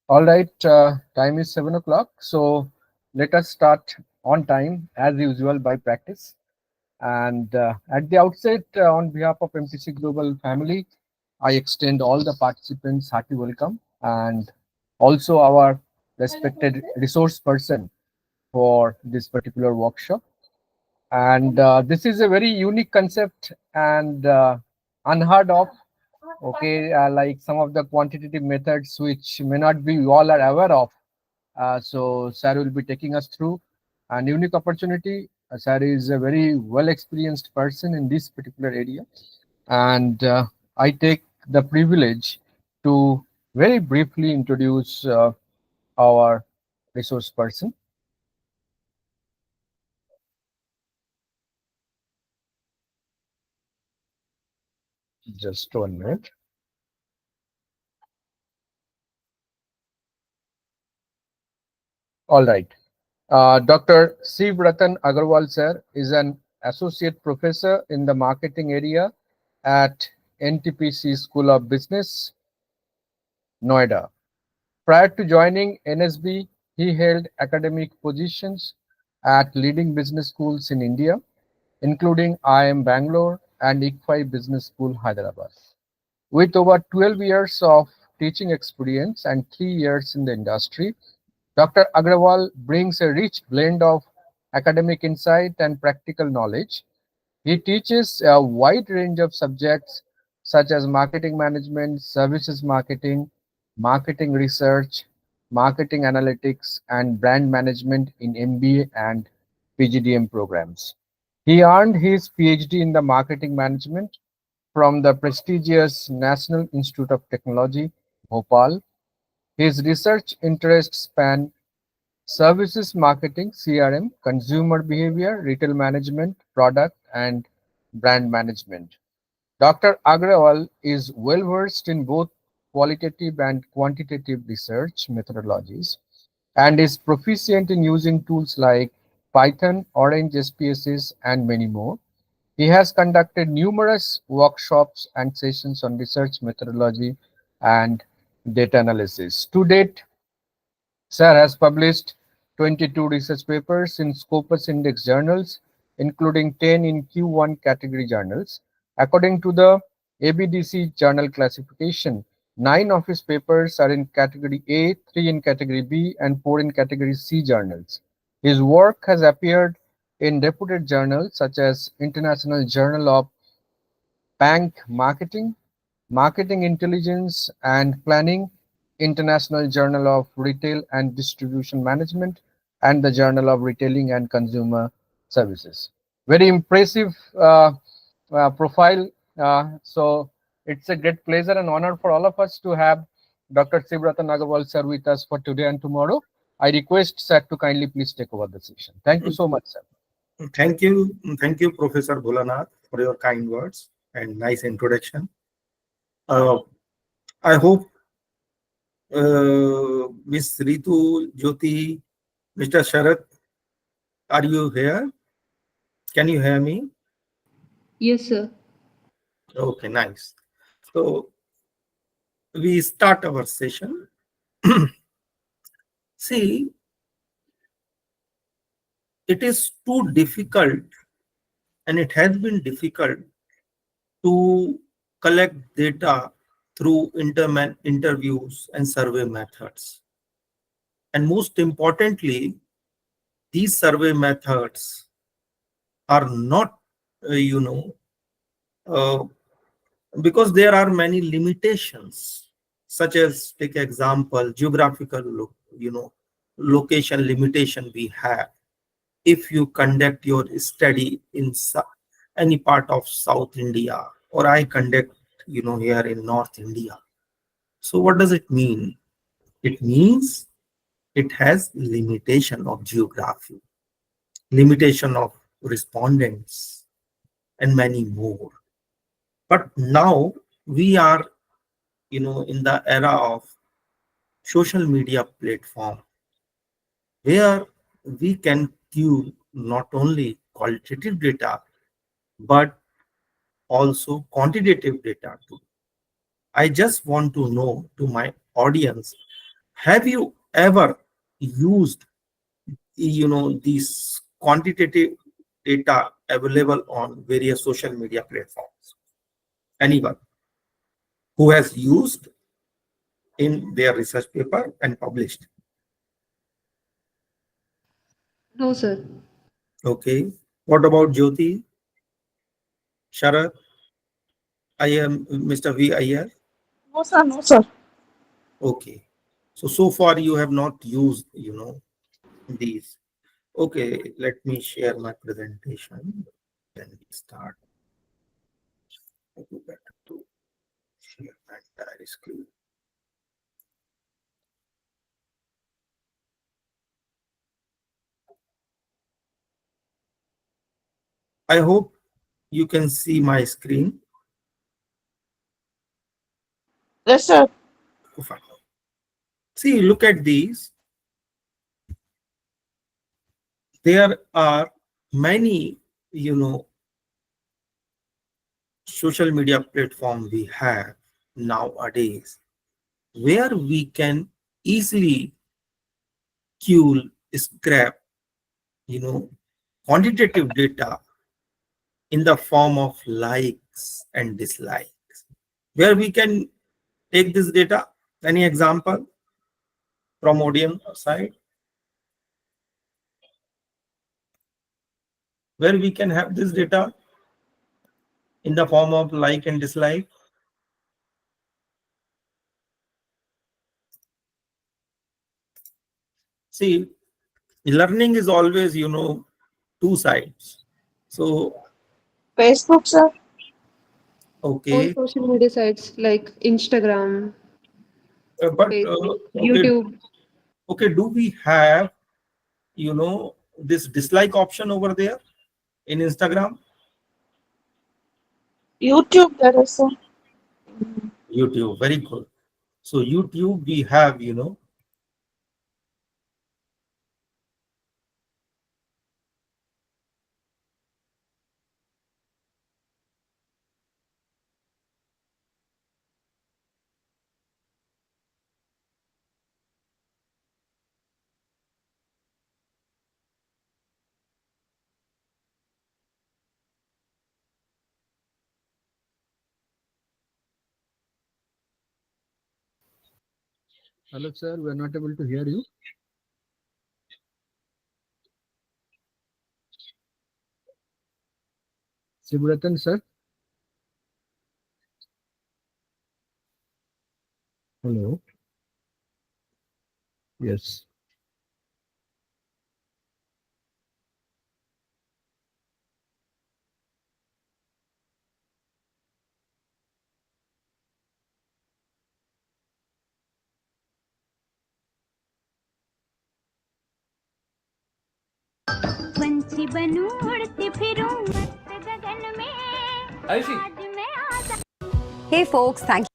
All right, time is 7 o'clock. So let us start on time as usual by practice. And at the outset, on behalf of MTC Global family, I extend all the participants hearty welcome and also our respected resource person for this particular workshop. And this is a very unique concept and unheard of. Okay, like some of the quantitative methods which may not be all are aware of. So Sir will be taking us through an unique opportunity. Sir is a very well experienced person in this particular area, and I take the privilege to very briefly introduce our resource person. Just 1 minute. All right. Dr. Shiv Ratan Agrawal sir is an associate professor in the marketing area at NTPC School of Business, Noida. Prior to joining NSB, he held academic positions at leading business schools in India, including IIM Bangalore and ICAFI Business School, Hyderabad. With over 12 years of teaching experience and 3 years in the industry, Dr. Agrawal brings a rich blend of academic insight and practical knowledge. He teaches a wide range of subjects such as marketing management, services marketing, marketing research, marketing analytics, and brand management in MBA and PGDM programs. He earned his PhD in the marketing management from the prestigious National Institute of Technology, Bhopal. His research interests span services marketing, CRM, consumer behavior, retail management, product, and brand management. Dr. Agrawal is well versed in both qualitative and quantitative research methodologies and is proficient in using tools like Python, Orange SPSS, and many more. He has conducted numerous workshops and sessions on research methodology and data analysis. To date, Sir has published 22 research papers in Scopus Index journals, including 10 in Q1 category journals. According to the ABDC journal classification, 9 of his papers are in category A, 3 in category B, and 4 in category C journals. His work has appeared in reputed journals such as International Journal of Bank Marketing, Marketing Intelligence and Planning, International Journal of Retail and Distribution Management, and the Journal of Retailing and Consumer Services. Very impressive profile. So it's a great pleasure and honor for all of us to have Dr. Shiv Ratan Agrawal sir with us for today and tomorrow. I request sir to kindly please take over the session. Thank you so much, sir. Thank you, Professor Bholanath, for your kind words and nice introduction. I hope Miss Ritu, Jyoti, Mr. Sharath, are you here? Can you hear me? Yes, sir. Okay, nice. So we start our session. See, it is too difficult, and it has been difficult to collect data through interviews and survey methods. And most importantly, these survey methods are not, uh, because there are many limitations, such as, take example, geographical, location limitation we have. If you conduct your study in any part of South India, or I conduct, here in North India. So what does it mean? It means it has limitation of geography, limitation of respondents, and many more. But now we are, in the era of social media platform, where we can view not only qualitative data, but also quantitative data too. I just want to know to my audience Have you ever used, these quantitative data available on various social media platforms? Anyone who has used in their research paper and published? No, sir. Okay. What about Jyoti, Sharat? I am Mr. V. Iyer. No, sir. No, sir. Okay. So far you have not used, these. Okay, let me share my presentation. Then we start. I do better to share my entire screen. I hope you can see my screen. Yes, sir. Oh, fine. See, look at these. There are many, social media platforms we have nowadays where we can easily scrap, quantitative data in the form of likes and dislikes, where we can take this data. Any example from audience side where we can have this data in the form of like and dislike? See, learning is always, two sides. So, Facebook, sir. All okay, social media sites like Instagram, but Facebook, okay, YouTube. okay, do we have, this dislike option over there in Instagram? YouTube, that is, sir. YouTube, very good. So YouTube, we have, Hello, sir. We're not able to hear you. Shiv Ratan, sir. Hello. Yes. पंछी बनूं उड़ती फिरूं मस्त गगन में आज मैं आजा Hey folks, thank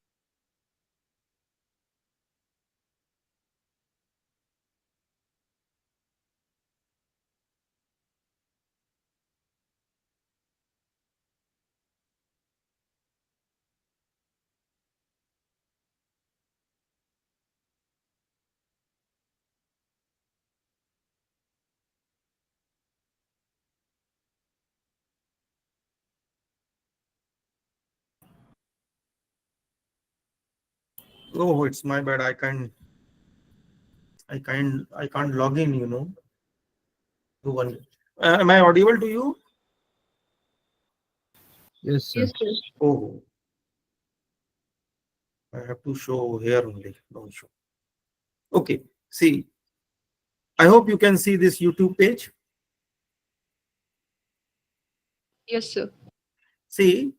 oh, it's my bad. I can't log in, to one. Am I audible to you? Yes, sir. Yes, sir. Oh, I have to show here only. No issue. Okay. See, I hope you can see this YouTube page. Yes, sir. See,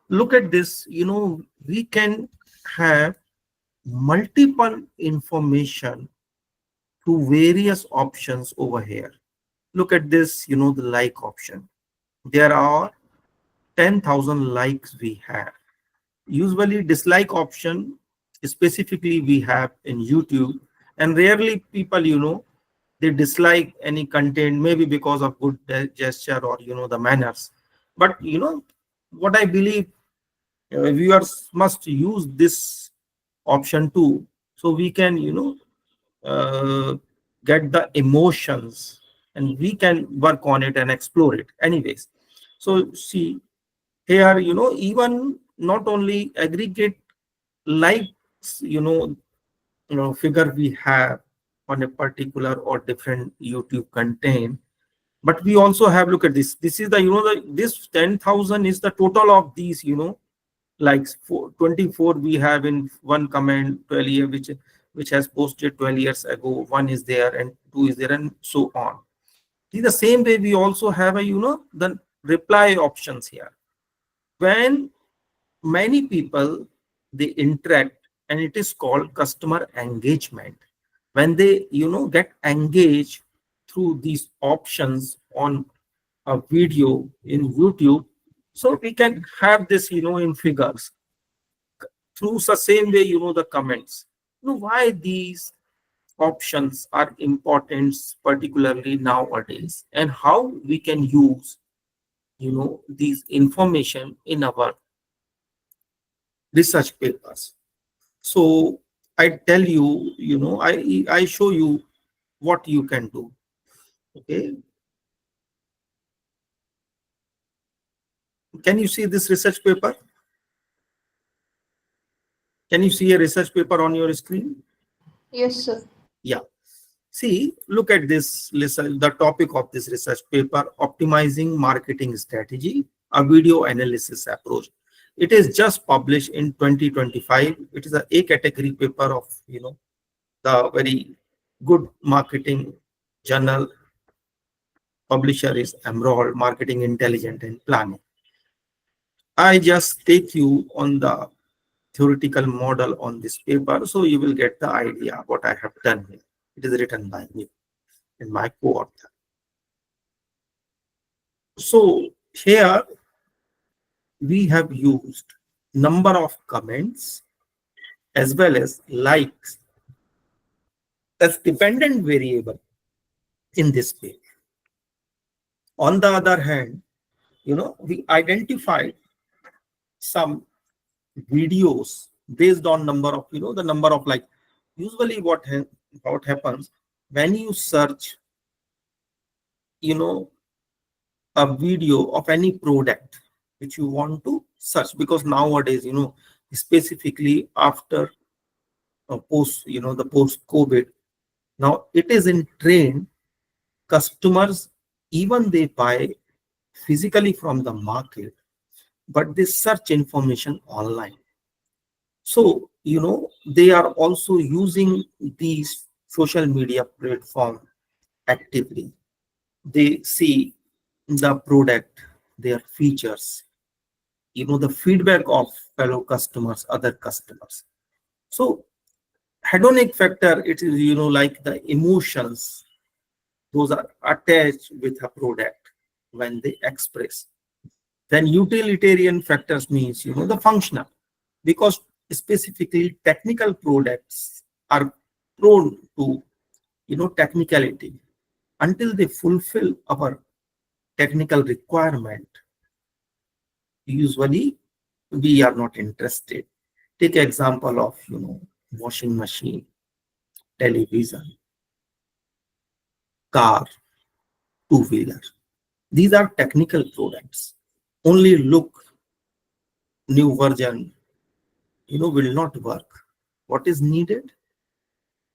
look at this. We can have multiple information to various options over here. Look at this, the like option. There are 10,000 likes we have. Usually dislike option specifically we have in YouTube, and rarely people, they dislike any content, maybe because of good gesture or, the manners. But, what I believe, viewers must use this option too. So we can, get the emotions, and we can work on it and explore it anyways. So see here, even not only aggregate likes, figure we have on a particular or different YouTube content, but we also have, look at this. This is the, this 10,000 is the total of these, likes. 24 we have in one comment, 12 year, which has posted 12 years ago, one is there and two is there, and so on. See, the same way we also have a, the reply options here. When many people, they interact, and it is called customer engagement. When they, get engaged through these options on a video in YouTube, so we can have this, in figures through the same way, the comments. Why these options are important, particularly nowadays, and how we can use, these information in our research papers. So I tell you, I show you what you can do. Okay. Can you see this research paper? Can you see a research paper on your screen? Yes, sir. Yeah. See, look at this. Listen, the topic of this research paper: optimizing marketing strategy, a video analysis approach. It is just published in 2025. It is a category paper of, the very good marketing journal. Publisher is Emerald Marketing Intelligence and Planning. I just take you on the theoretical model on this paper, so you will get the idea what I have done here. It is written by me and my co-author. So here we have used number of comments as well as likes as dependent variable in this page. On the other hand, we identified some videos based on number of, the number of like. Usually what happens when you search, a video of any product which you want to search, because nowadays, specifically after the post-COVID, now it is in trend. Customers, even they buy physically from the market, but they search information online. So, they are also using these social media platform actively. They see the product, their features, the feedback of fellow customers, other customers. So hedonic factor, it is, like the emotions, those are attached with a product when they express. Then utilitarian factors means, the functional, because specifically technical products are prone to, technicality. Until they fulfill our technical requirement, usually we are not interested. Take example of, washing machine, television, car, two-wheeler. These are technical products. Only look, new version, will not work. What is needed?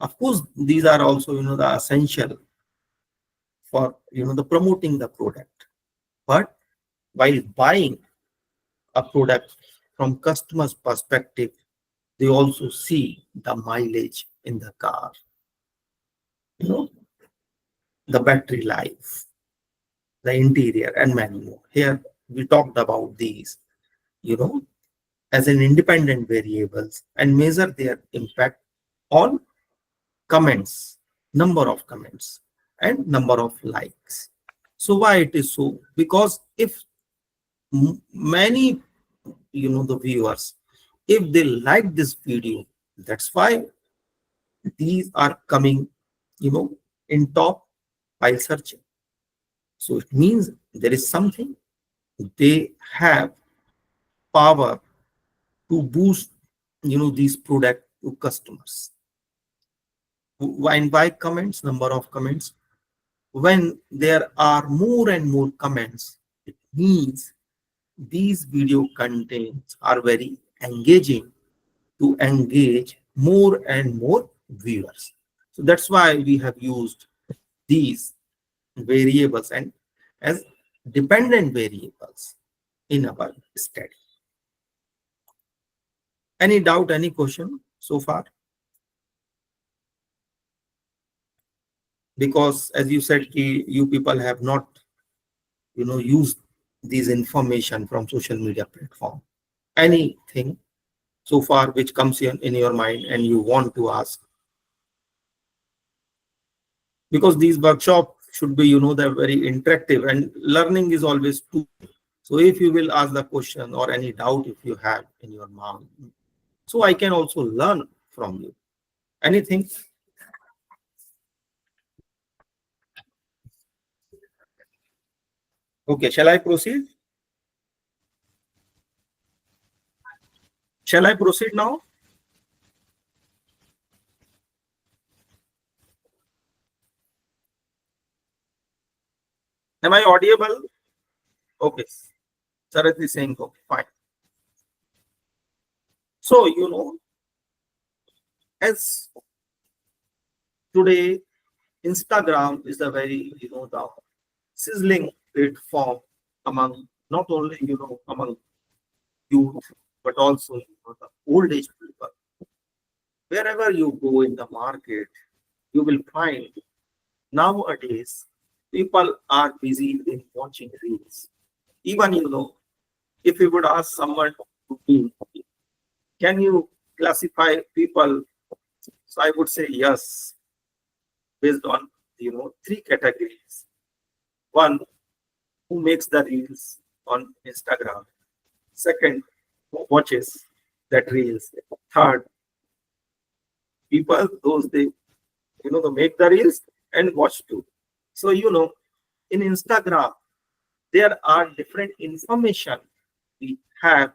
Of course, these are also, the essential for, the promoting the product. But while buying a product from customer's perspective, they also see the mileage in the car, the battery life, the interior, and many more. Here we talked about these, as an independent variables and measure their impact on comments, number of comments, and number of likes. So why it is so? Because if many, the viewers, if they like this video, that's why these are coming, in top while searching. So it means there is something, they have power to boost, these product to customers. And by comments, number of comments, when there are more and more comments, it means these video contents are very engaging to engage more and more viewers. So that's why we have used these variables and as dependent variables in our study. Any doubt, any question so far? Because as you said, you people have not, used these information from social media platform. Anything so far which comes in your mind and you want to ask? Because these workshops should be, they're very interactive and learning is always too. So if you will ask the question or any doubt if you have in your mind, so I can also learn from you. Anything? Okay, shall I proceed? Shall I proceed now? Am I audible? Okay. Sarath is saying okay, fine. So, as today, Instagram is a very, the sizzling platform among not only, among youth, but also the old age people. Wherever you go in the market, you will find nowadays people are busy in watching reels. Even, if you would ask someone to be, can you classify people? So I would say yes, based on, three categories. One, who makes the reels on Instagram. Second, who watches that reels. Third, people, those they make the reels and watch too. So, in Instagram, there are different information we have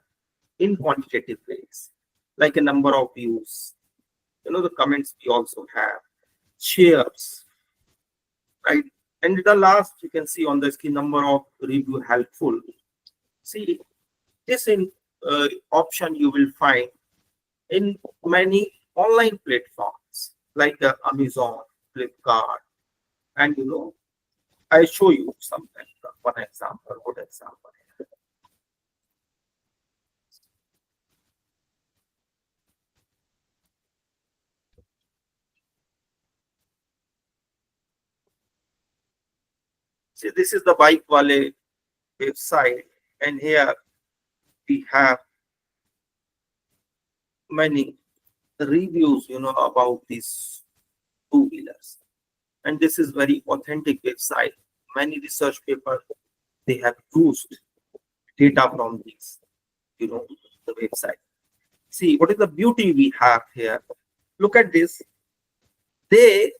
in quantitative ways, like a number of views, the comments we also have, shares, right? And the last you can see on the screen, number of review helpful. See, this option you will find in many online platforms like Amazon, Flipkart, and I show you something. One example, good example. See, this is the Bike Wale website, and here we have many reviews, about these two-wheelers. And this is very authentic website. Many research papers, they have used data from these, the website. See, what is the beauty we have here? Look at this. They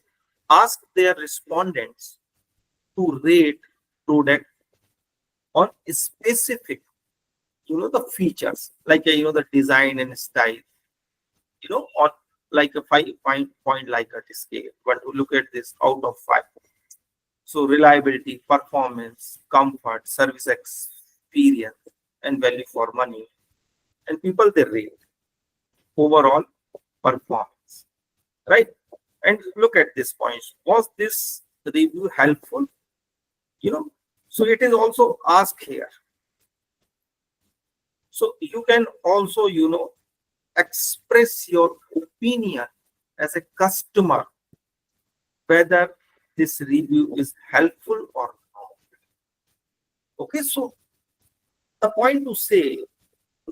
ask their respondents to rate product on specific, the features, like, the design and style, on like a 5-point like a scale. But to look at this out of 5. So reliability, performance, comfort, service experience, and value for money. And people, they rate overall performance, right? And look at this point. Was this review helpful? So it is also asked here. So you can also, express your opinion as a customer, whether this review is helpful or not. Okay, so the point to say,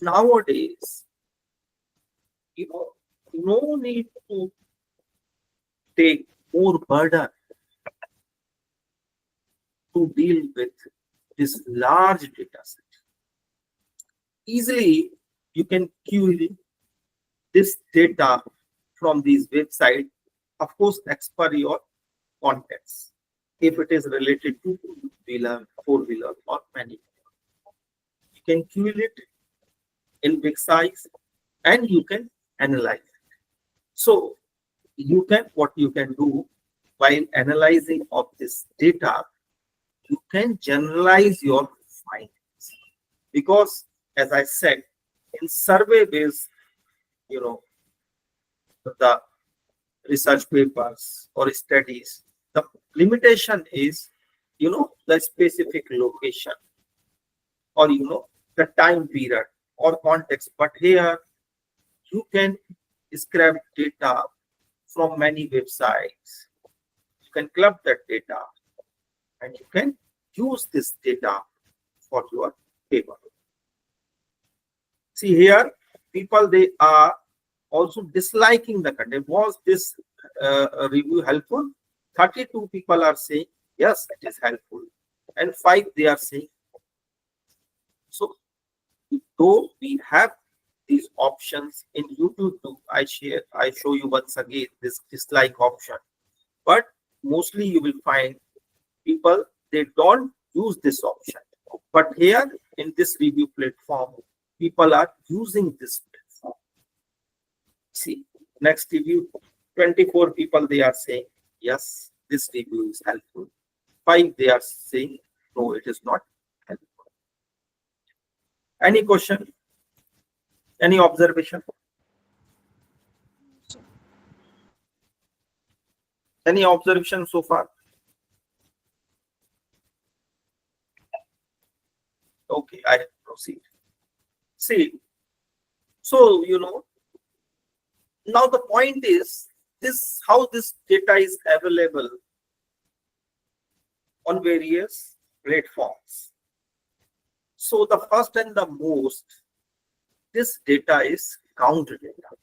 nowadays, no need to take more burden to deal with this large data set. Easily, you can query this data from these websites, of course, as per your context. If it is related to two-wheeler, four-wheeler, or many, you can query it in big size and you can analyze it. So what you can do while analyzing of this data, you can generalize your findings. Because as I said, in survey based, the research papers or studies, the limitation is, the specific location or, the time period or context. But here you can scrap data from many websites. You can club that data and you can use this data for your paper. See here, people, they are also disliking the content. Was this review helpful? 32 people are saying yes, it is helpful, and 5 they are saying. So though we have these options in YouTube too, I show you once again this dislike option, but mostly you will find people, they don't use this option. But here in this review platform, people are using this platform. See, next review, 24 people, they are saying yes, this review is helpful. 5 they are saying no, it is not helpful. Any question? Any observation? Any observation so far? Okay, I proceed. See, so now the point is this: how this data is available on various platforms. So the first and the most, this data is count data.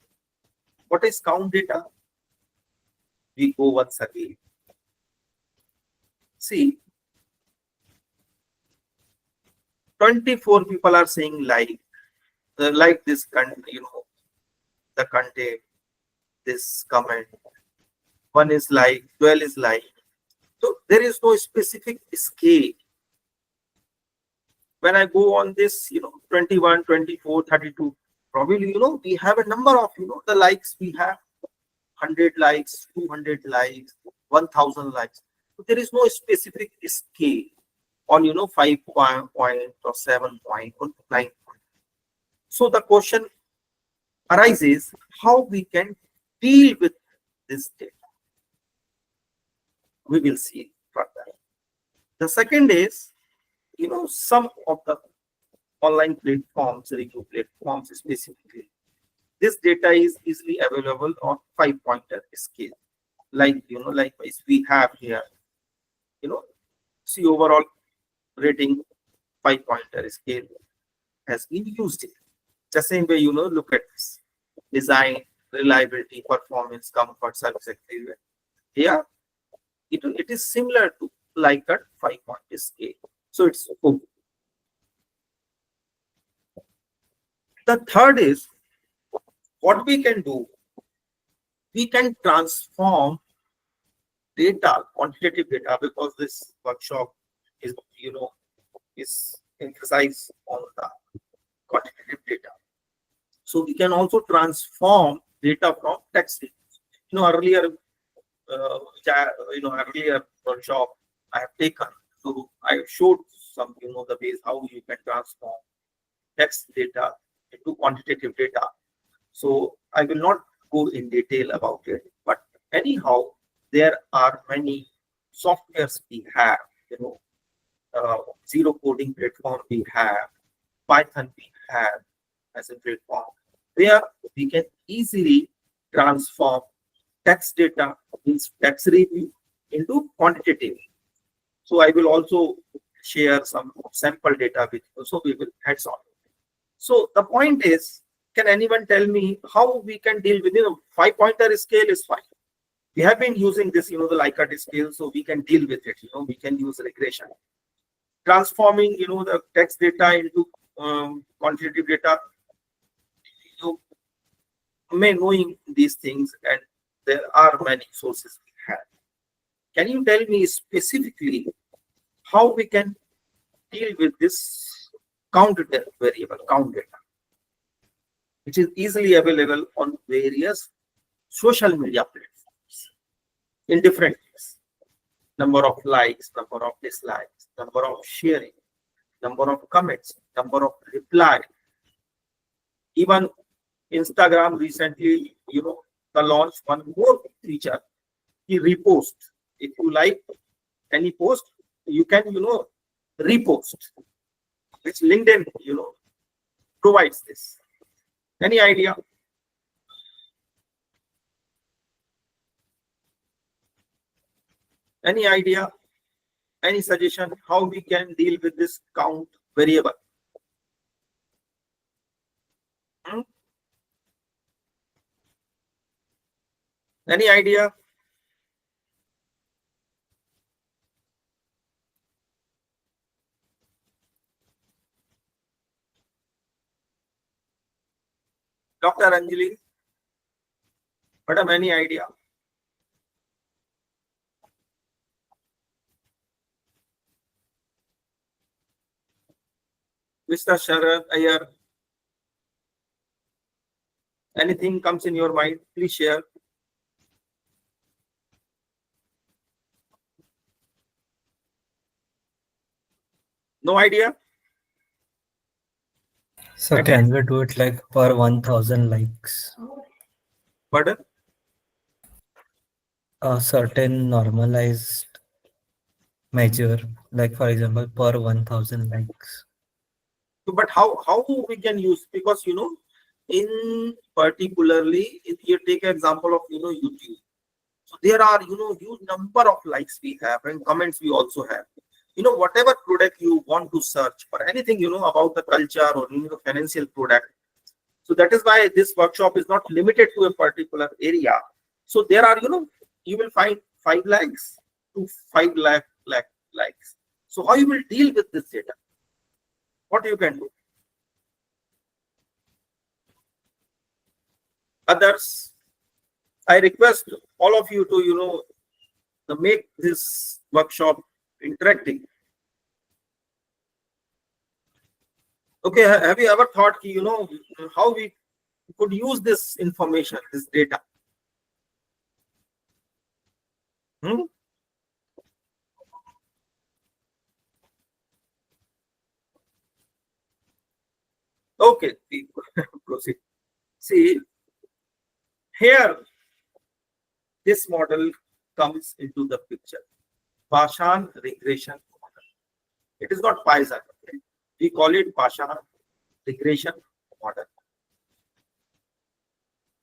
What is count data? We go once again. See, 24 people are saying like this, the content, this comment. 1 is like, 12 is like. So there is no specific scale. When I go on this, 21, 24, 32, probably, we have a number of, the likes we have, 100 likes, 200 likes, 1000 likes. So there is no specific scale on, 5 point or 7 point or 9 point. So the question arises, how we can deal with this data? We will see further. The second is, some of the online platforms, review platforms specifically, this data is easily available on 5-pointer scale. Like, likewise, we have here, see overall rating 5-pointer scale has been used here. The same way, look at this: design, reliability, performance, comfort, service experience. Here, it is similar to like a 5-pointer scale. So it's okay. The third is, what we can do, we can transform data, quantitative data, because this workshop is, is emphasized on the quantitative data. So we can also transform data from text. Earlier workshop I have taken, so I showed some, the ways how you can transform text data into quantitative data. So I will not go in detail about it, but anyhow, there are many softwares we have, zero coding platform we have, Python we have as a platform, where we can easily transform text data, means text review, into quantitative. So I will also share some sample data with you, so we will hands on. So the point is, can anyone tell me how we can deal with, 5-pointer scale is fine. We have been using this, the Likert scale, so we can deal with it. We can use regression. Transforming, the text data into quantitative data, may knowing these things, and there are many sources we have. Can you tell me specifically how we can deal with this count variable, count data, which is easily available on various social media platforms? in different ways. Number of likes, number of dislikes, number of sharing, number of comments, number of reply. Even Instagram recently, the launch one more feature, the repost. If you like any post, you can, repost, which LinkedIn, provides this. Any idea? Any idea? Any suggestion how we can deal with this count variable? Any idea? Dr. Anjali, madam, any idea? Mr. Sharad Iyer, anything comes in your mind, please share. No idea? So Okay. can we do it like per 1000 likes? Pardon? A certain normalized measure, like for example, per 1000 likes. But how we can use, because in particularly if you take example of YouTube, so there are huge number of likes we have and comments we also have. Whatever product you want to search for, anything about the culture or financial product. So that is why this workshop is not limited to a particular area. So there are you will find 5 lakhs to 5 lakh likes. So how you will deal with this data? What you can do? Others, I request all of you to to make this workshop interactive. Okay, have you ever thought how we could use this information, this data? Okay, we proceed. See, here this model comes into the picture. Pashan regression model. It is not Pison. Okay? We call it Pashan regression model.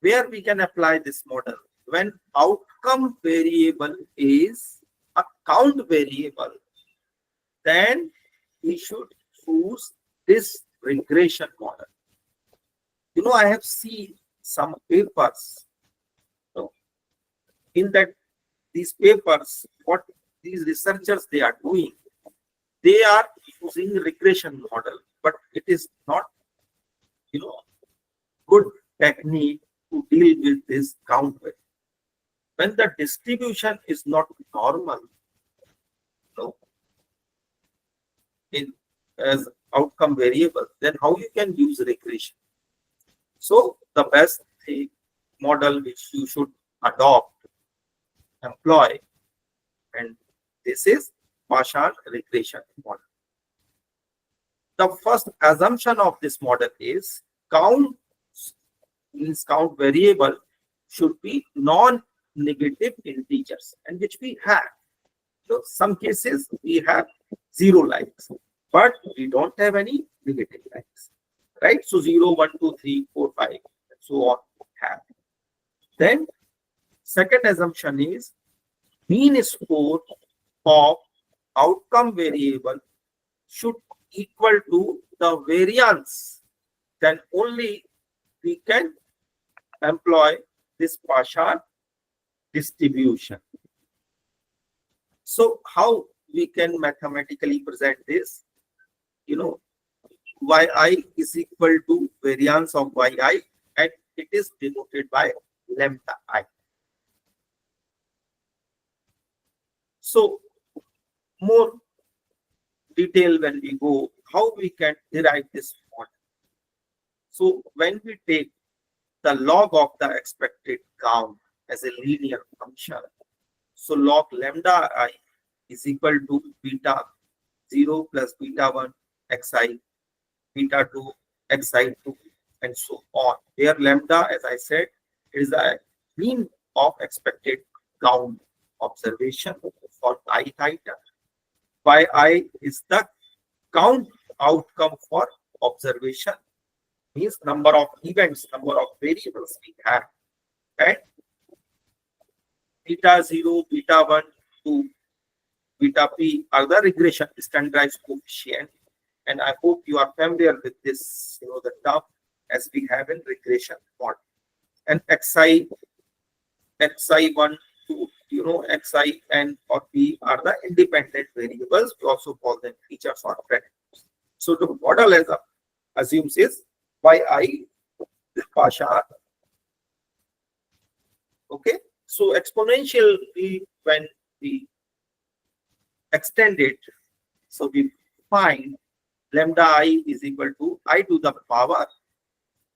Where we can apply this model? When outcome variable is a count variable, then we should choose this regression model. I have seen some papers. In that, these papers, what these researchers they are doing, they are using regression model, but it is not, good technique to deal with this count variable. When the distribution is not normal, as outcome variable, then how you can use regression? So the best model which you should adopt, employ, and this is partial regression model. The first assumption of this model is count variable should be non-negative integers, and which we have. So some cases we have 0 likes, but we don't have any negative likes, right? So 0, 1, 2, 3, 4, 5, and so on have. Then second assumption is mean score of outcome variable should equal to the variance. Then only we can employ this partial distribution. So how we can mathematically present this? Yi is equal to variance of yi, and it is denoted by lambda I. So more detail when we go, how we can derive this model. So when we take the log of the expected count as a linear function, So log lambda I is equal to beta 0 plus beta 1 xi, beta 2 xi2, and so on. Where lambda, as I said, is the mean of expected count observation for I theta. I is the count outcome for observation, means number of events, number of variables we have, and beta 0, beta 1, 2, beta p are the regression standardized coefficient. And I hope you are familiar with this, the term as we have in regression model. And xi 1, 2, xi and or p are the independent variables. We also call them features or predictors. So the model as assumes is yi partial. Okay, so exponentially when we extend it, so we find lambda I is equal to I to the power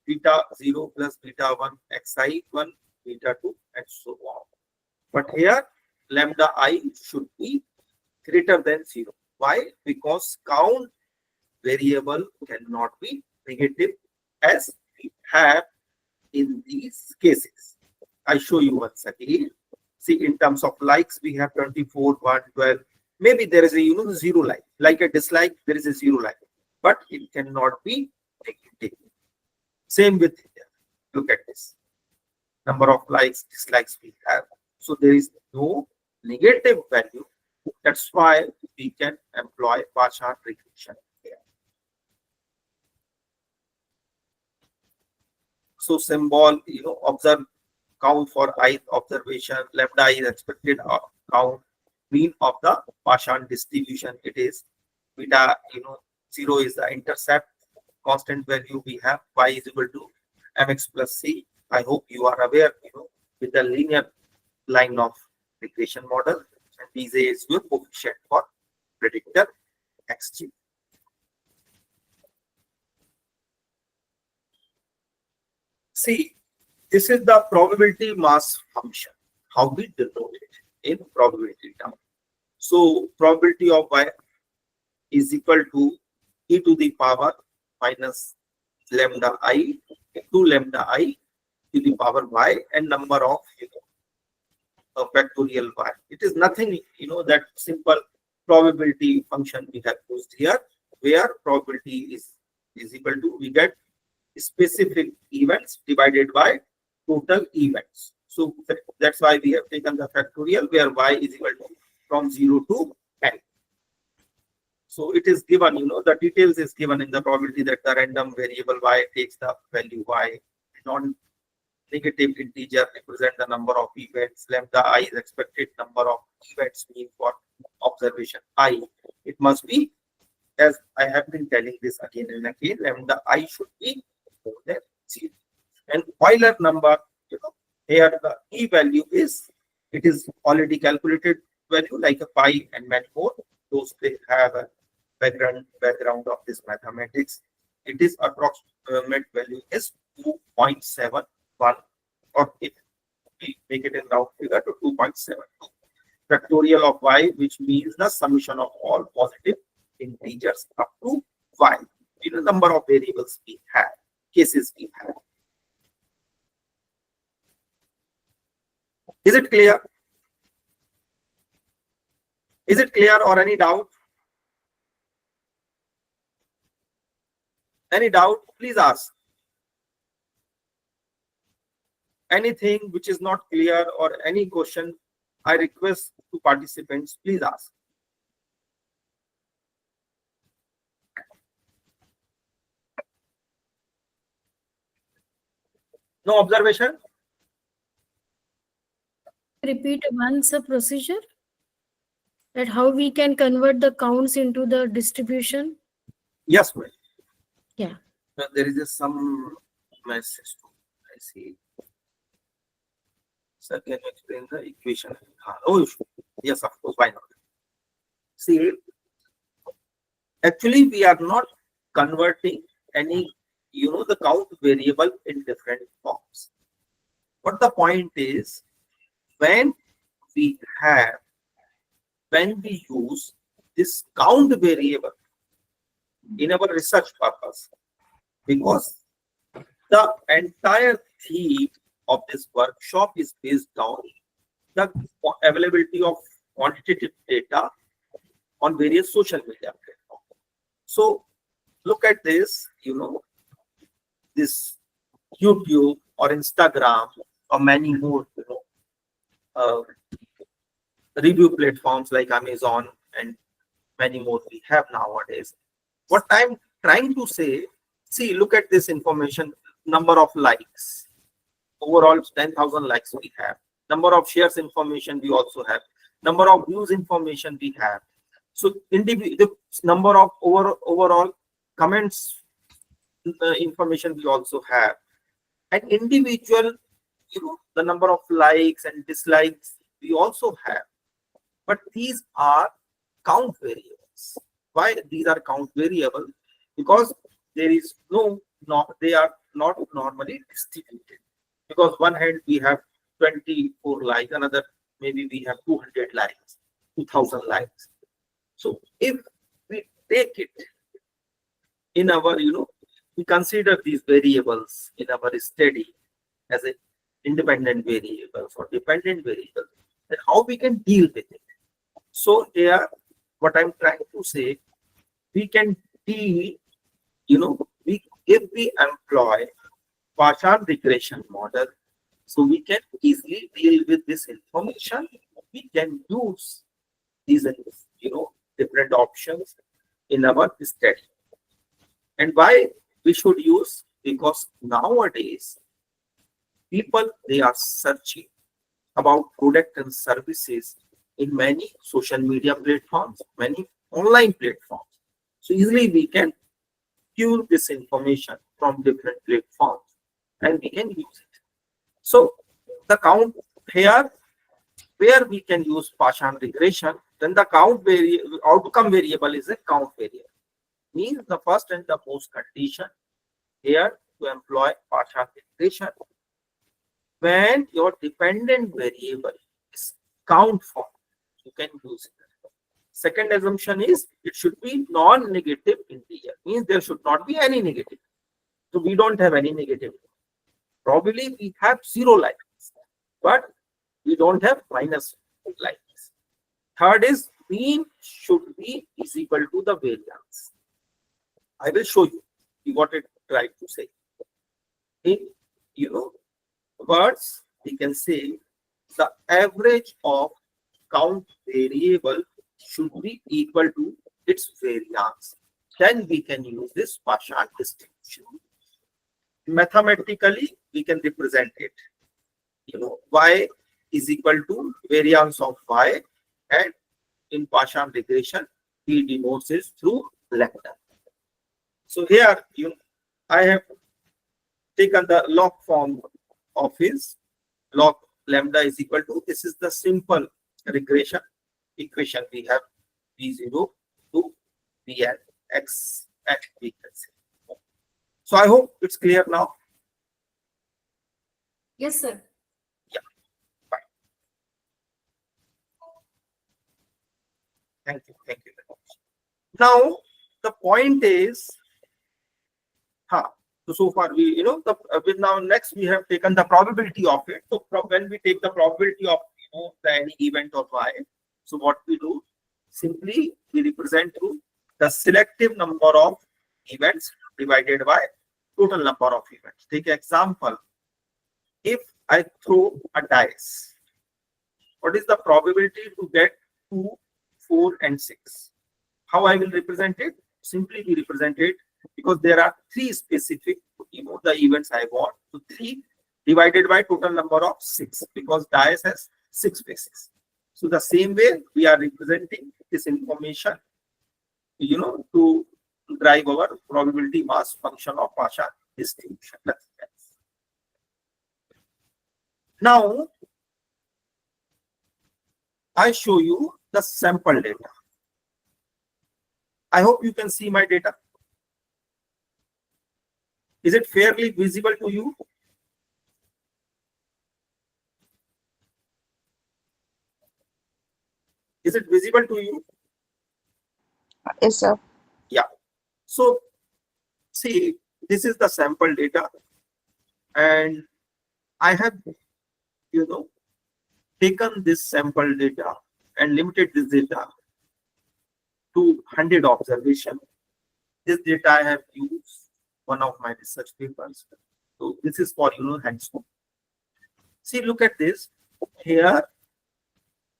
beta 0 plus beta 1 xi1 beta 2 and so on. But here lambda I should be greater than 0. Why? Because count variable cannot be negative as we have in these cases. I show you once again. See, in terms of likes, we have 24, 1, 12. Maybe there is a 0 like. Like a dislike, there is a 0 like. But it cannot be negative. Same with here. Look at this. Number of likes, dislikes we have. So there is no negative value. That's why we can employ partial regression here. So symbol, observe count for I observation, lambda is expected count, mean of the Paashan distribution. It is beta, 0 is the intercept, constant value we have, y is equal to mx plus c. I hope you are aware, with the linear line of regression model, and Bj is your coefficient for predictor xg. See, this is the probability mass function, how we denote it in probability term. So probability of y is equal to e to the power minus lambda I into lambda I to the power y and number of a factorial y. It is nothing, that simple probability function we have used here, where probability is equal to, we get specific events divided by total events. So that's why we have taken the factorial where y is equal to from 0 to n. So it is given, the details is given in the probability that the random variable y takes the value y. Non-negative integer represent the number of events. Lambda I is expected number of events mean for observation I. It must be, as I have been telling this again and again, lambda I should be more than 0. And Euler number, here the E value is, it is already calculated value like a pi and many more. Those they have a background of this mathematics. It is approximate value is 2.71, or if we make it in round figure to 2.72. Factorial of y, which means the summation of all positive integers up to y. The number of variables we have, cases we have. Is it clear? Is it clear or any doubt? Any doubt? Please ask. Anything which is not clear or any question, I request to participants, please ask. No observation? Repeat once the procedure, that how we can convert the counts into the distribution. Yes, ma'am. Yeah. There is some message too. I see. Sir, can you explain the equation? Oh, yes, of course. Why not? See, actually, we are not converting any, the count variable in different forms. But the point is, when we have when we use this count variable in our research purpose, because the entire theme of this workshop is based on the availability of quantitative data on various social media platforms. So look at this, this YouTube or Instagram or many more, review platforms like Amazon and many more we have nowadays. What I'm trying to say, see, look at this information, number of likes, overall 10,000 likes we have, number of shares information we also have, number of views information we have. So the number of overall comments information we also have, and individual, the number of likes and dislikes we also have. But these are count variables. Why these are count variables? Because there is they are not normally distributed. Because one hand we have 24 likes, another maybe we have 200 likes, 2000 likes. So if we take it in our, we consider these variables in our study as an independent variables or dependent variables, then how we can deal with it. So here, what I'm trying to say, we can deal, if we employ partial regression model, so we can easily deal with this information. We can use these, different options in our study. And why we should use? Because nowadays, people, they are searching about product and services in many social media platforms, many online platforms. So easily we can pull this information from different platforms and we can use it. So the count here, where we can use partial regression, then the outcome variable is a count variable. Means the first and the most condition here to employ partial regression, when your dependent variable is count form, you can use it. Second assumption is it should be non-negative integer, means there should not be any negative. So we don't have any negative. Probably we have 0 likes, but we don't have minus likes. Third is mean should be is equal to the variance. I will show you what it tried to say. In words, we can say the average of count variable should be equal to its variance. Then we can use this partial distribution. Mathematically, we can represent it. Y is equal to variance of y, and in partial regression, we denotes it through lambda. So here, I have taken the log form of his log lambda is equal to, this is the simple regression equation we have, V0 to Vn x at frequency. So I hope it's clear now. Yes, sir. Yeah, fine. Thank you very much. Now the point is, so far we, with now next we have taken the probability of it. So when we take the probability of any event of y, so what we do, simply we represent through the selective number of events divided by total number of events. Take example, if I throw a dice, what is the probability to get 2, 4 and 6? How I will represent it? Simply we represent it because there are 3 specific, the events I want. So 3 divided by total number of 6, because dice has 6 faces. So the same way we are representing this information, to drive our probability mass function of partial distribution. Now, I show you the sample data. I hope you can see my data. Is it fairly visible to you? Is it visible to you? Yes, sir. Yeah. So see, this is the sample data, and I have, taken this sample data and limited this data to 100 observation. This data I have used one of my research papers. So this is for hands-on. See, look at this. Here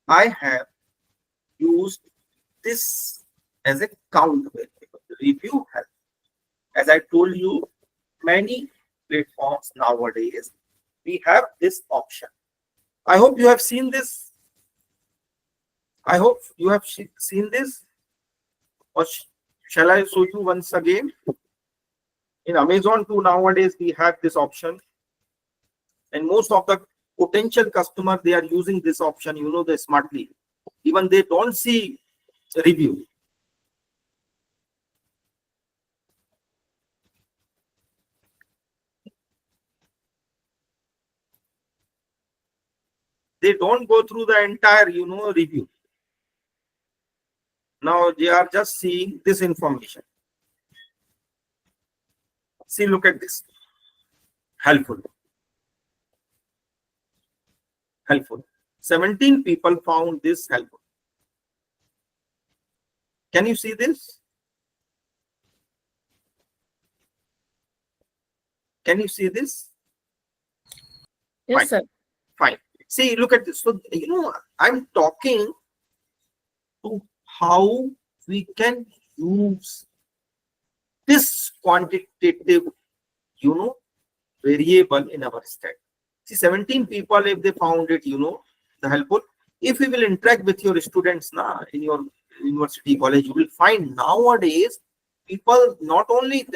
I have used this as a count variable. Review health. As I told you, many platforms nowadays we have this option. I hope you have seen this. I hope you have seen this. Or shall I show you once again? In Amazon too, nowadays we have this option, and most of the potential customers, they are using this option, they smartly. Even they don't see review. They don't go through the entire, review. Now they are just seeing this information. See, look at this. Helpful. Helpful. 17 people found this helpful. Can you see this? Can you see this? Yes, Fine. sir. Fine. See, look at this. So, I'm talking to how we can use this quantitative, variable in our study. See, 17 people, if they found it, the helpful. If we will interact with your students now in your university, college, you will find nowadays people not only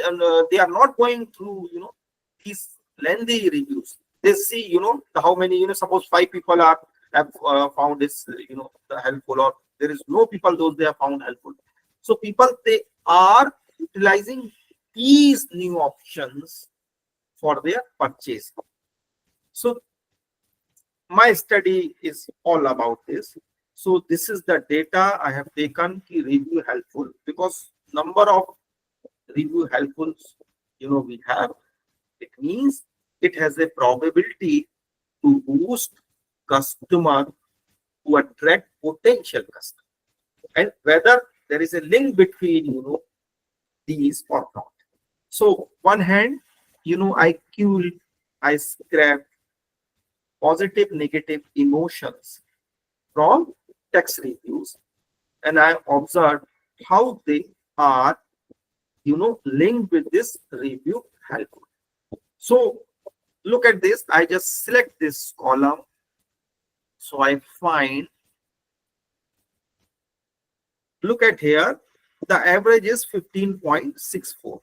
they are not going through these lengthy reviews. They see how many suppose 5 people have found this the helpful, or there is no people those they have found helpful. So people, they are utilizing these new options for their purchase. So my study is all about this. So this is the data I have taken to review helpful, because number of review helpfuls we have, it means it has a probability to boost customer, to attract potential customer, and whether there is a link between these or not. So one hand, I scrap positive, negative emotions from text reviews, and I observed how they are, linked with this review helpful. So look at this. I just select this column. So I find, look at here, the average is 15.64.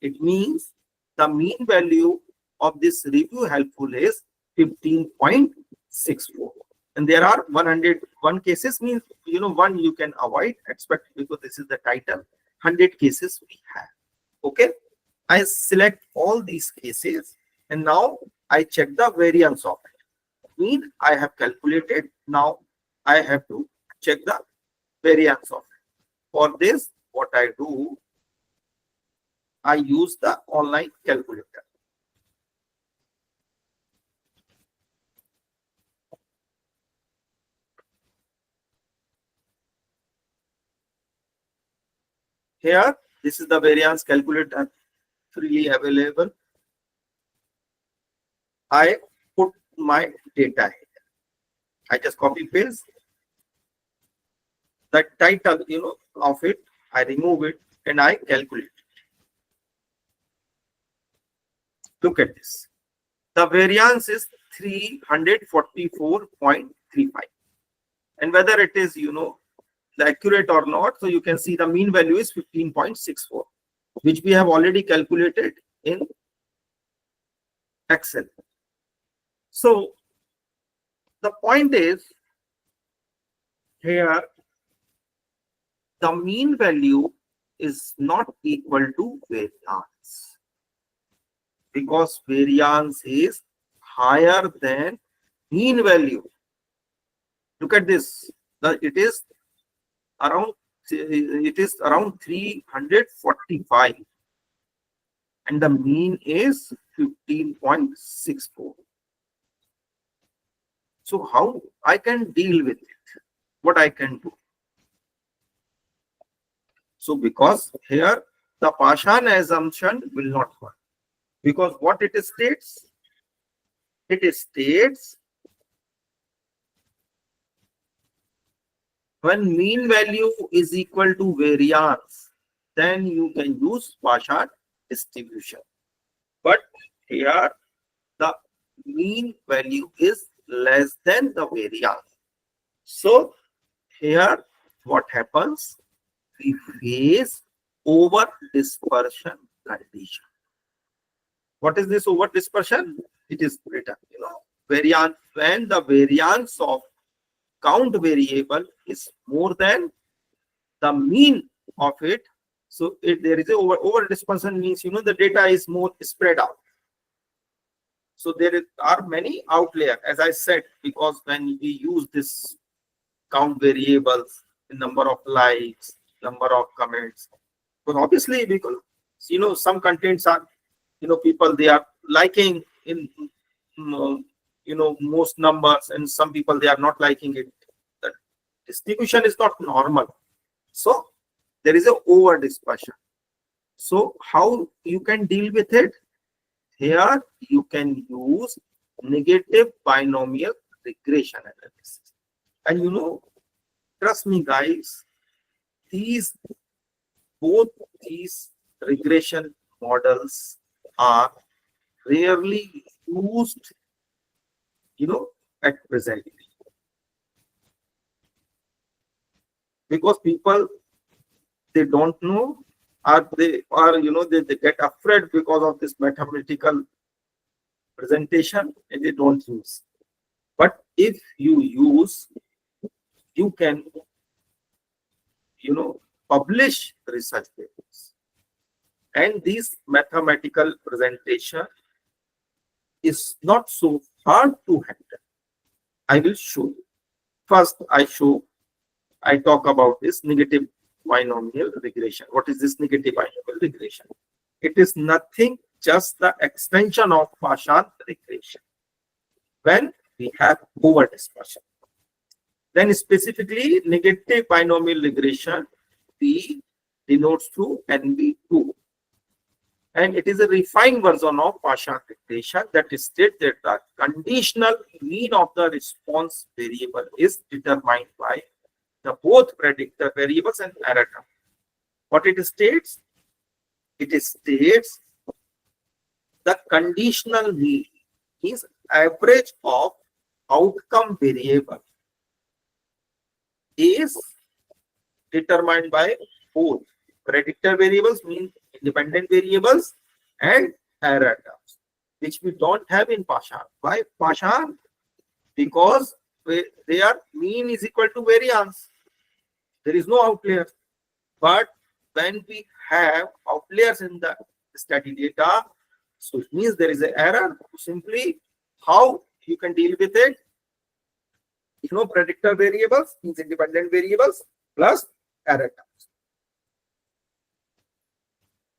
It means the mean value of this review helpful is 15.64. And there are 101 cases, means one you can avoid, expect, because this is the title. 100 cases we have. Okay, I select all these cases, and now I check the variance of it. Mean I have calculated. Now I have to check the variance of it. For this, what I do, I use the online calculator. Here, this is the variance calculator, freely available. I put my data here. I just copy paste the title, of it. I remove it and I calculate. Look at this. The variance is 344.35, and whether it is accurate or not, so you can see the mean value is 15.64, which we have already calculated in Excel. So the point is, here the mean value is not equal to variance, because variance is higher than mean value. Look at this. it is around 345, and the mean is 15.64. So how I can deal with it? What I can do? So because here the Paashan assumption will not work, because what it states? It states when mean value is equal to variance, then you can use Paashan distribution. But here the mean value is less than the variance. So here what happens? We face over dispersion condition. What is this over dispersion? It is written, variance, when the variance of count variable is more than the mean of it. So there is a over dispersion, means the data is more spread out. So there are many outliers, as I said, because when we use this count variables, the number of likes, number of comments, but obviously because some contents are people they are liking in most numbers, and some people they are not liking it. The distribution is not normal, so there is a over dispersion. So how you can deal with it? Here you can use negative binomial regression analysis. And trust me guys, both these regression models are rarely used at present, because people they don't know, or they get afraid because of this mathematical presentation, and they don't use. But if you use, you can publish research papers, and this mathematical presentation is not so hard to handle. I will show you. First I talk about this negative binomial regression. What is this negative binomial regression? It is nothing, just the extension of Paashan regression when we have over dispersion. Then specifically negative binomial regression we denotes through NB2, and it is a refined version of Paashan regression that states that the conditional mean of the response variable is determined by the both predictor variables and error term. What it states? It states the conditional mean is average of outcome variable is determined by both predictor variables, mean independent variables, and error terms, which we don't have in Paashan. Why Paashan? Because their mean is equal to variance. There is no outlier. But when we have outliers in the study data, so it means there is an error. Simply how you can deal with it? Predictor variables means independent variables plus error terms.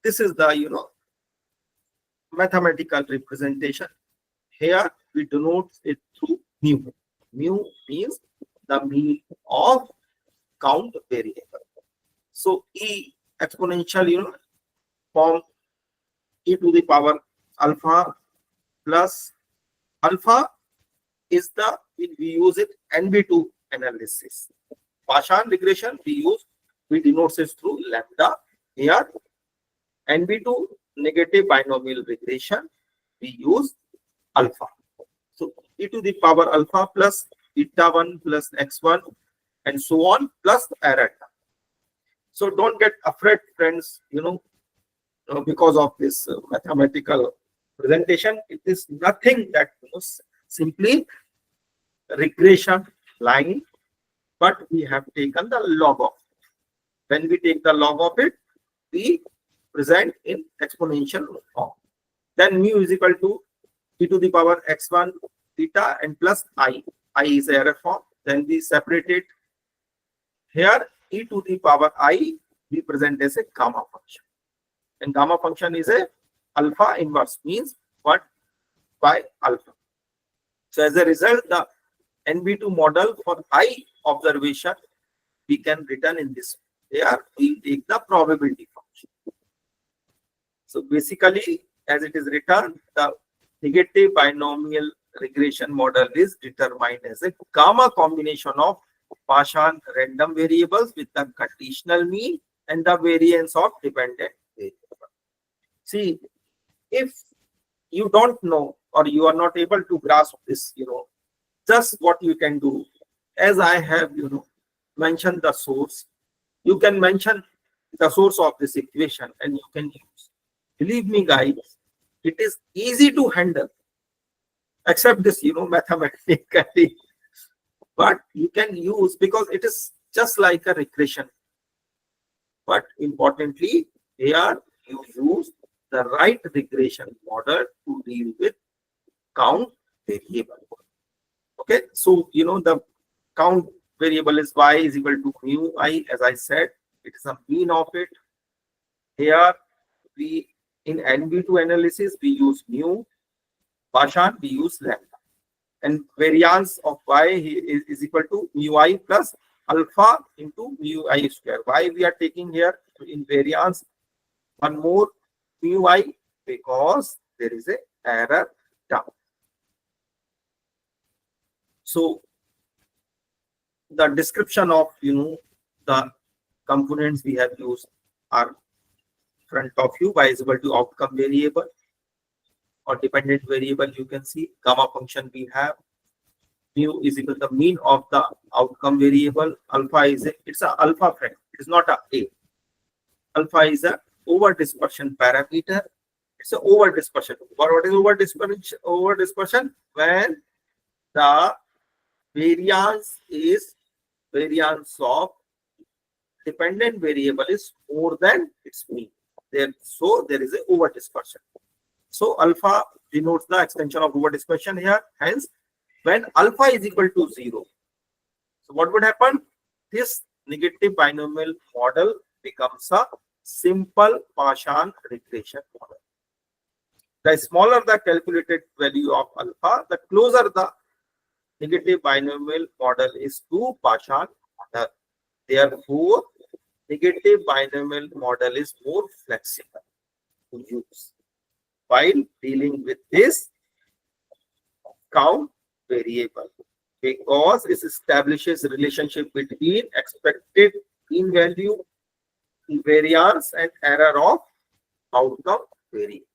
This is the mathematical representation. Here we denote it through mu. Mu means the mean of count variable. So E exponential, form e to the power alpha plus alpha is we use it NB2 analysis. Paashan regression we denote it through lambda. Here NB2 negative binomial regression we use alpha. So e to the power alpha plus beta 1 plus x1 and so on plus error term. So don't get afraid, friends, because of this mathematical presentation. It is nothing that simply regression line, but we have taken the log of it. When we take the log of it, we present in exponential form. Then mu is equal to e to the power x1 theta and plus I. I is error form. Then we separate it Here e to the power I we present as a gamma function, and gamma function is a alpha inverse, means 1 by alpha. So as a result, the NB2 model for I observation we can return in this. Here we take the probability function. So basically, as it is written, the negative binomial regression model is determined as a gamma combination of Paashan random variables with the conditional mean and the variance of dependent variable. See, if you don't know or you are not able to grasp this, just what you can do, as I have, mentioned the source, you can mention the source of this equation and you can use. Believe me, guys, it is easy to handle, except this, mathematically. But you can use, because it is just like a regression. But importantly, here you use the right regression model to deal with count variable. Okay, so the count variable is y is equal to mu I. As I said, it is a mean of it. Here we, in NB2 analysis, we use mu. Paashan, we use lambda. And variance of y is equal to mu I plus alpha into mu I square. Why we are taking here in variance one more mu I? Because there is a error term. So the description of the components we have used are front of you. Y is equal to outcome variable or dependent variable. You can see gamma function we have. Mu is equal to the mean of the outcome variable. Alpha is it's a alpha friend. It is not a. Alpha is a over dispersion parameter. It's a over dispersion. What is over dispersion? Over dispersion when the variance of dependent variable is more than its mean. So there is a over dispersion. So alpha denotes the extension of over dispersion here. Hence, when alpha is equal to 0, so what would happen? This negative binomial model becomes a simple Paashan regression model. The smaller the calculated value of alpha, the closer the negative binomial model is to Paashan model. Therefore, negative binomial model is more flexible to use while dealing with this count variable, because it establishes a relationship between expected mean value, variance, and error of outcome variable.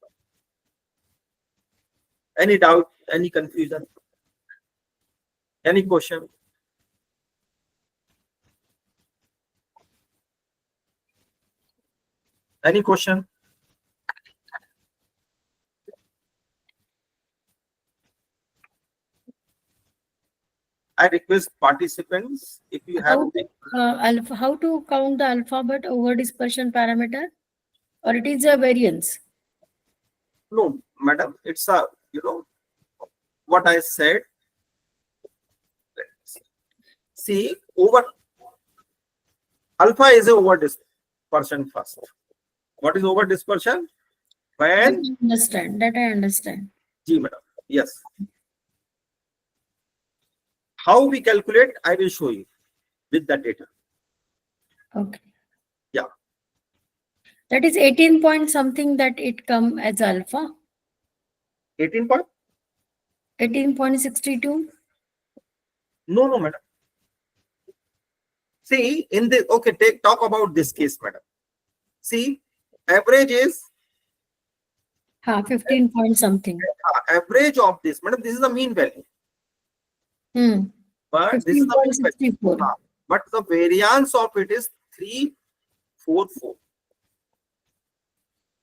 Any doubt? Any confusion? Any question? Any question? I request participants, if you have How to count the alpha but over dispersion parameter, or it is a variance? no, madam, it's a what I said. See, over alpha is a over dispersion first. What is over dispersion? When That I understand. G, madam. Yes. How we calculate, I will show you with the data. Okay. Yeah. That is 18 point something that it come as alpha. 18 point? 18.62. No, madam. See, in the talk about this case, madam. See, average is 15 point something. average of this, madam. This is the mean value. But this is the mean value. But the variance of it is 344.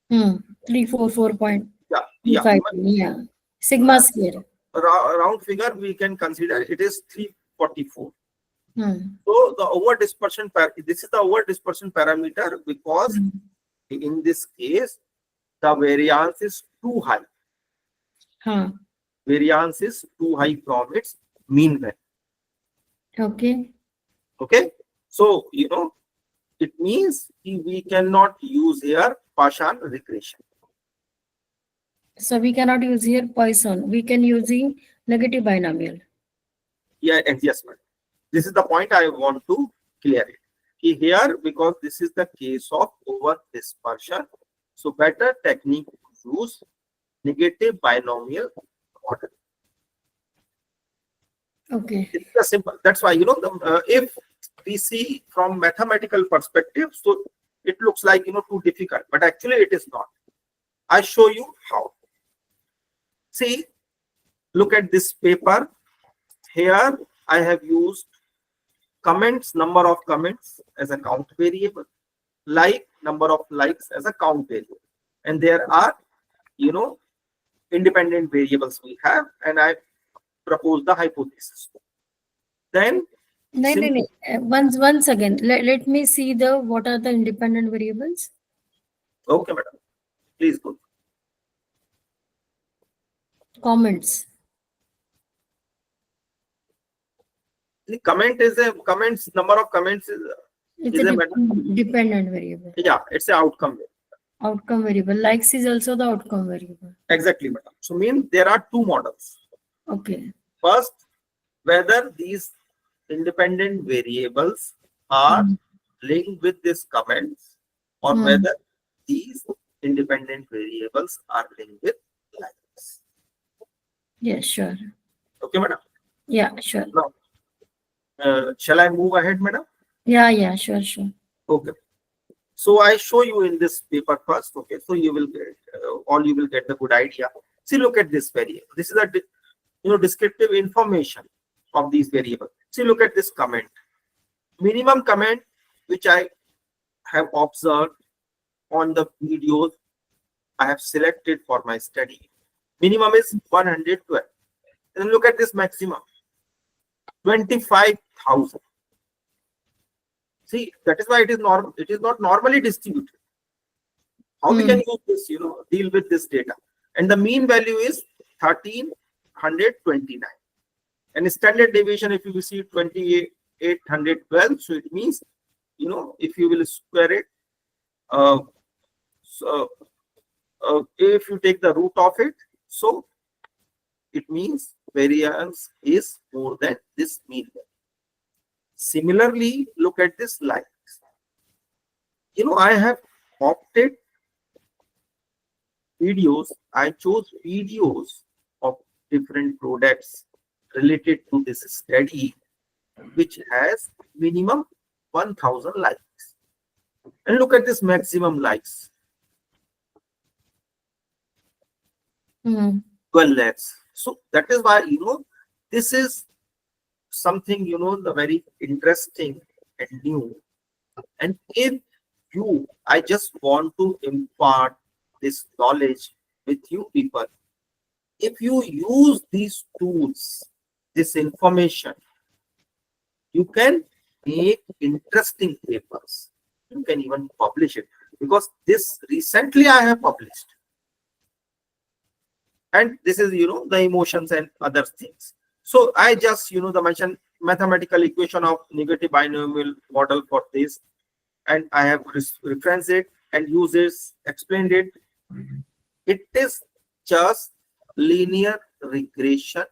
344 point. Yeah. Yeah. Sigma square. Round figure we can consider it is 344. So the over dispersion this is the over dispersion parameter because in this case the variance is too high. Variance is too high from its mean value. Okay. Okay. So, it means we cannot use here Paashan regression. So we cannot use here Poisson. We can using negative binomial. Yeah, yes, madam. This is the point I want to clear it. Here, because this is the case of over dispersion, so better technique to use negative binomial model. Okay. It's a simple. That's why if we see from mathematical perspective, so it looks like too difficult, but actually it is not. I show you how. See, look at this paper. Here I have used comments, number of comments as a count variable, like number of likes as a count variable, and there are independent variables we have, and I propose the hypothesis. Then No. Once again, let me see what are the independent variables. Okay, madam, please go. Comments. The comment is a comments, number of comments is It's a a dependent variable. yeah, it's an outcome variable. Outcome variable. Likes is also the outcome variable. Exactly, madam. So mean there are two models. Okay. First, whether these independent variables are linked with these comments, or whether these independent variables are linked with likes. Yeah, sure. Okay, madam. Yeah, sure. Now, shall I move ahead, madam? Yeah, sure. Okay. So I show you in this paper first. Okay, so you will get you will get the good idea. See, look at this variable. This is a descriptive information of these variables. See, look at this comment. Minimum comment which I have observed on the videos I have selected for my study. Minimum is 112. And look at this maximum, 25,000. See, that is why it is normal. It is not normally distributed. How we can use this, deal with this data. And the mean value is 1329. And standard deviation, if you see 2812, so it means, if you will square it, if you take the root of it, so it means variance is more than this mean value. Similarly, look at this likes. I have opted videos. I chose videos of different products related to this study, which has minimum 1,000 likes. And look at this maximum likes. 12 lakhs. So that is why, this is something, the very interesting and new. And if I just want to impart this knowledge with you people. If you use these tools, this information, you can make interesting papers. You can even publish it, because this recently I have published. And this is, the emotions and other things. So I just, the mention mathematical equation of negative binomial model for this. And I have referenced it and used it, explained it. It is just linear regression,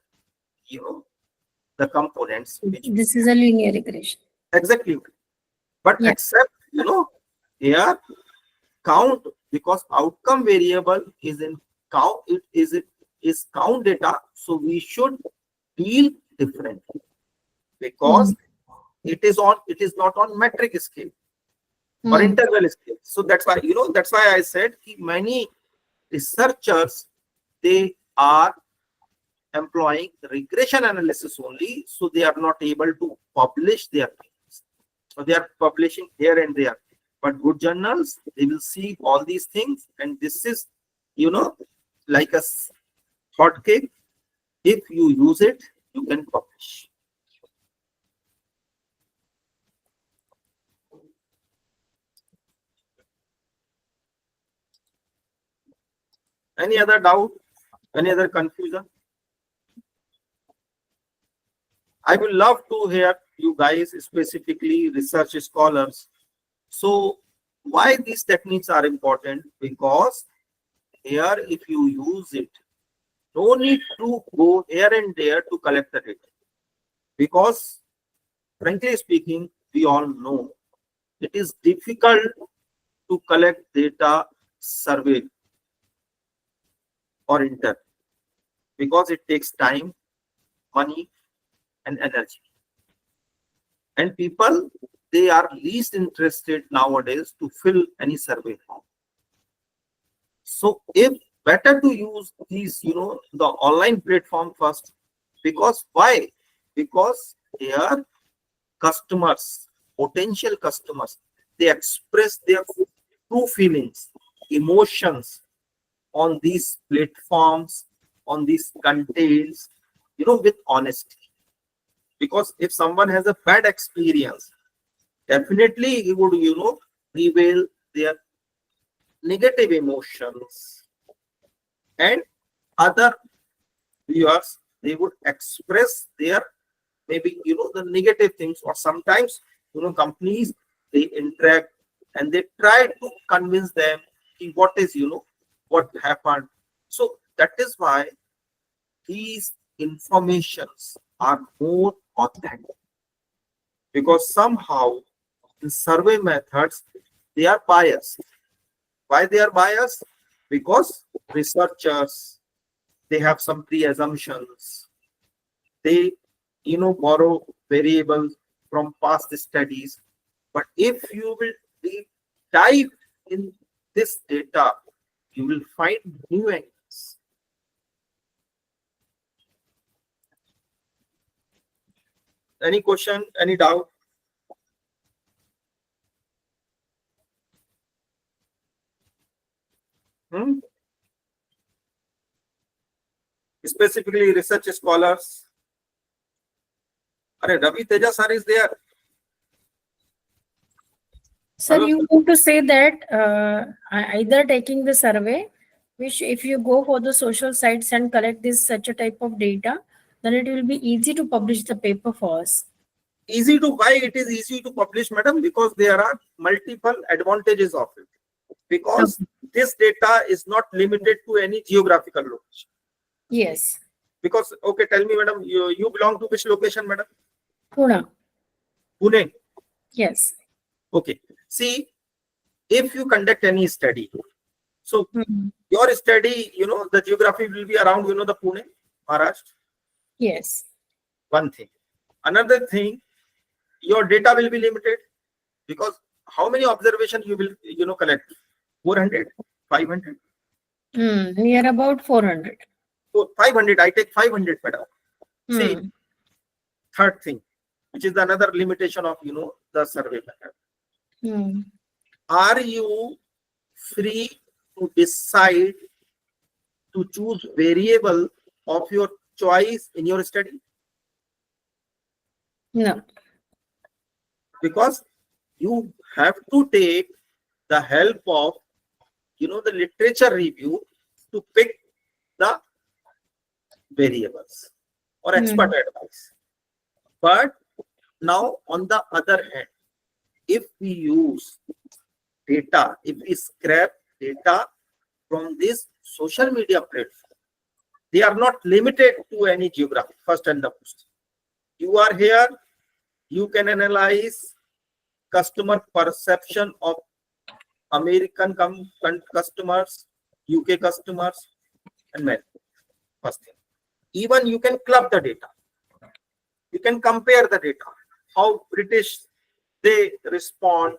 the components. This is a linear regression. Exactly. But except, here count, because outcome variable is in count, it is count data. So we should deal differently, because it is not on metric scale or interval scale. So that's why, that's why I said many researchers, they are employing regression analysis only, so they are not able to publish their things. So they are publishing here and there. But good journals, they will see all these things, and this is, like a hot cake. If you use it, you can publish. Any other doubt? Any other confusion? I will love to hear you guys, specifically research scholars. So why these techniques are important? Because here, if you use it, no need to go here and there to collect the data. Because frankly speaking, we all know it is difficult to collect data survey or inter, because it takes time, money, and energy. And people, they are least interested nowadays to fill any survey form. So if better to use these, the online platform first. Because why? Because here customers, potential customers, they express their true feelings, emotions on these platforms, on these contents, with honesty. Because if someone has a bad experience, definitely he would, reveal their negative emotions, and other viewers, they would express their maybe the negative things. Or sometimes companies, they interact and they try to convince them what is what happened. So that is why these informations are more authentic, because somehow in survey methods they are biased. Why they are biased? Because researchers, they have some pre-assumptions. They borrow variables from past studies. But if you will dive in this data, you will find new angles. Any question, any doubt? Specifically research scholars. Ravi Teja sir is there. Sir, Hello, you sir. want to say that either taking the survey, which if you go for the social sites and collect this such a type of data, then it will be easy to publish the paper for us. Easy to buy, it is easy to publish, madam, because there are multiple advantages of it. Because this data is not limited to any geographical location. Yes. Because, okay, tell me, madam, you belong to which location, madam? Pune. Pune. Yes. Okay. See, if you conduct any study, so your study, the geography will be around, the Pune, Maharashtra. Yes. One thing. Another thing, your data will be limited, because how many observations you will, collect? 400, 500? Near about 400. So 500, I take 500, madam. See, third thing, which is another limitation of, the survey method. Are you free to decide to choose variable of your choice in your study? No. Because you have to take the help of, the literature review to pick the variables or expert advice. But now, on the other hand, if we use data, if we scrap data from this social media platform, they are not limited to any geography, first and the most. You are here, you can analyze customer perception of American customers, UK customers, and many. First thing. Even you can club the data. You can compare the data. How British, they respond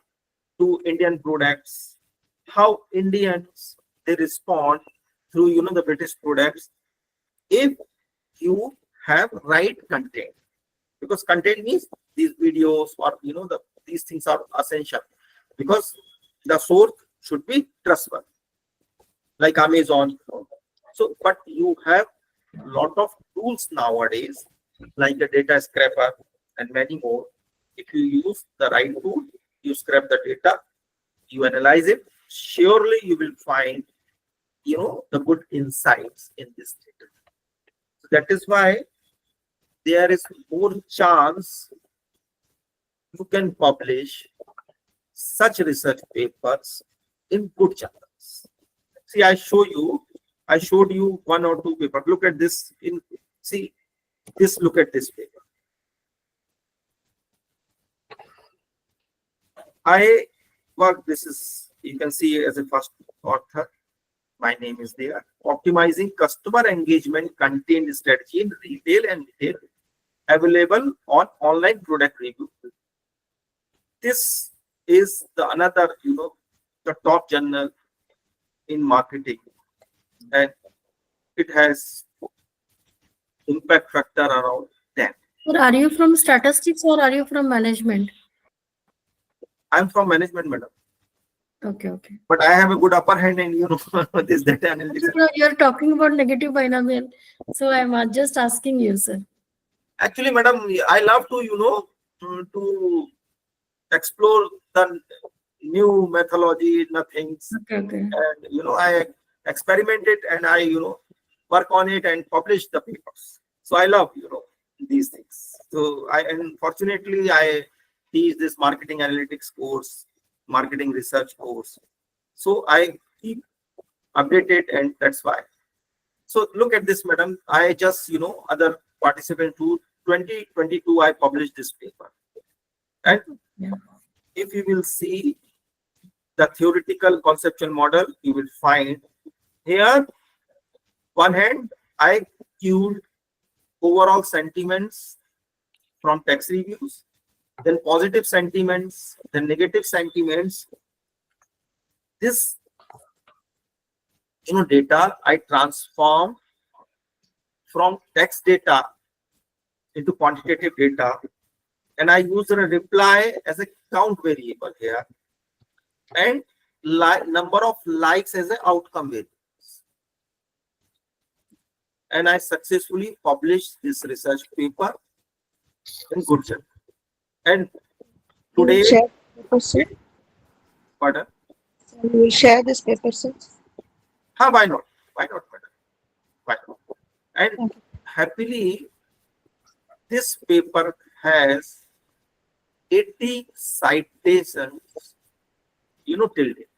to Indian products. How Indians, they respond through, the British products. If you have right content, because content means these videos or, these things are essential, because the source should be trustworthy, like Amazon. So, but you have a lot of tools nowadays, like a data scraper and many more. If you use the right tool, you scrap the data, you analyze it, surely you will find, the good insights in this data. So that is why there is more chance you can publish such research papers in good journals. See, I showed you one or two papers. Look at this. Look at this paper. You can see as a first author. My name is there. Optimizing customer engagement content strategy in retail and retail, available on online product review. This is another, the top journal in marketing, and it has impact factor around 10. Sir, are you from statistics or are you from management? I'm from management, madam. Okay. But I have a good upper hand in this data analytics. You're talking about negative binomial, so I'm just asking you, sir. Actually, madam, I love to to explore the new methodology, things. Okay. And I experiment it, and I work on it and publish the papers. So I love these things. So fortunately I teach this marketing analytics course, marketing research course. So I keep updated, and that's why. So look at this, madam. I just other participant to 2022 I published this paper. And if you will see the theoretical conceptual model, you will find here, one hand, I queued overall sentiments from text reviews, then positive sentiments, then negative sentiments. This data I transform from text data into quantitative data, and I use a reply as a count variable here, and number of likes as an outcome variable. And I successfully published this research paper in good journal. And today, Share paper, sir. pardon? We will share this paper, sir. Why not? Why not, madam? Why not? And Thank you. happily, this paper has 80 citations, till date.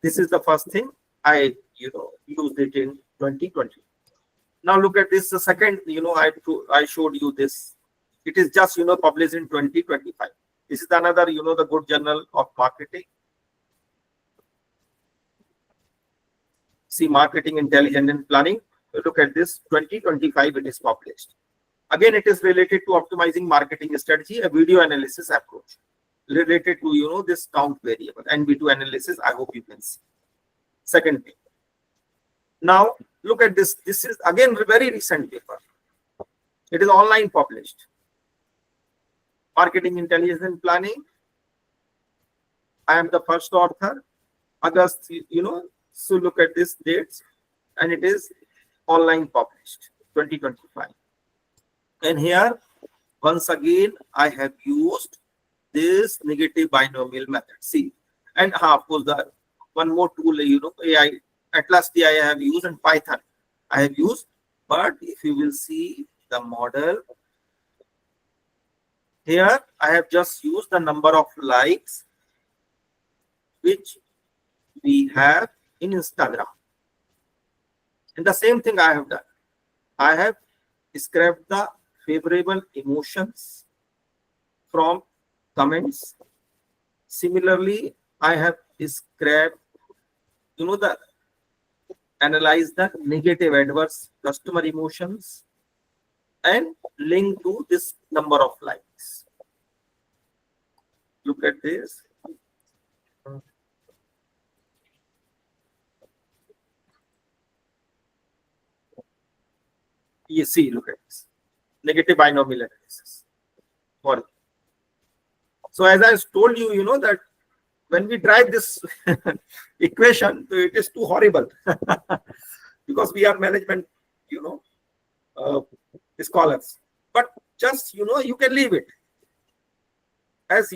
This is the first thing I, used it in 2020. Now look at this. The second, I showed you this. It is just, published in 2025. This is another, the good journal of marketing. See, marketing intelligence and planning. Look at this. 2025 it is published. Again, it is related to optimizing marketing strategy, a video analysis approach related to this count variable and V2 analysis. I hope you can see. Second thing. Now look at this. This is again a very recent paper. It is online published. Marketing intelligence and planning. I am the first author. August, so look at this dates, and it is online published 2025. And here, once again, I have used this negative binomial method. See, and of course, the one more tool, AI, Atlas I have used, and Python I have used. But if you will see the model, here I have just used the number of likes which we have in Instagram. And the same thing I have done. I have scraped the favorable emotions from comments. Similarly, I have scraped, analyze the negative adverse customer emotions and link to this number of likes. Look at this. You see, look at this. Negative binomial analysis. So as I told you, that when we drive this equation, it is too horrible because we are management, scholars. But just, you can leave it as,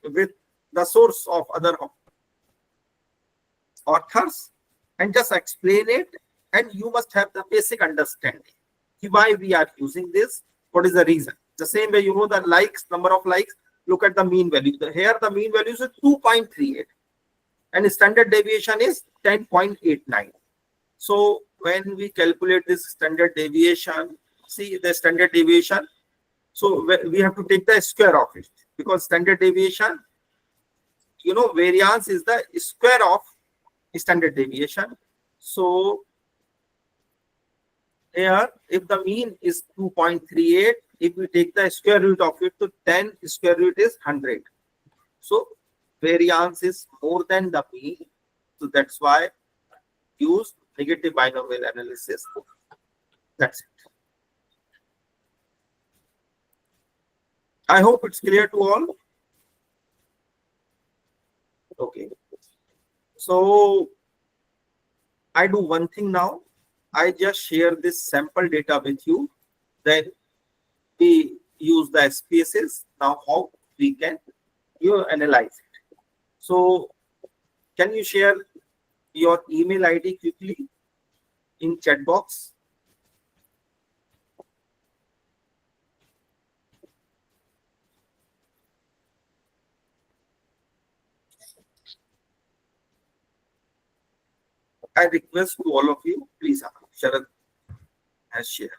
with the source of other authors and just explain it. And you must have the basic understanding why we are using this, what is the reason. The same way, the likes, number of likes, look at the mean value. Here the mean value is 2.38 and standard deviation is 10.89. So when we calculate this standard deviation, see the standard deviation. So we have to take the square of it, because standard deviation, variance is the square of standard deviation. So here, if the mean is 2.38, if we take the square root of it, to 10 square root is 100. So variance is more than the mean. So that's why use negative binomial analysis. That's it. I hope it's clear to all. Okay. So I do one thing now. I just share this sample data with you. Then we use the SPSS. Now how we can analyze it. So can you share your email ID quickly in chat box? I request to all of you, please, Sharad has shared.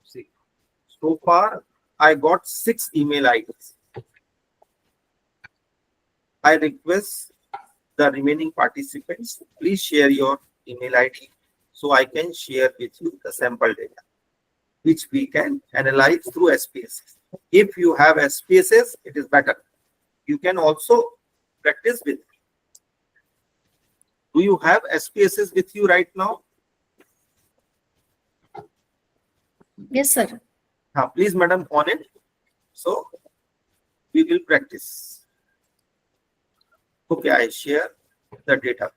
See, so far I got 6 email IDs. I request the remaining participants, please share your email ID so I can share with you the sample data, which we can analyze through SPSS. If you have SPSS, it is better. You can also practice with me. Do you have SPSS with you right now? Yes, sir. Please, madam, on it. So we will practice. Okay, I share the data.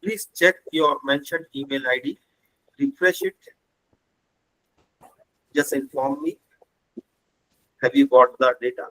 Please check your mentioned email ID, refresh it. Just inform me. Have you got the data?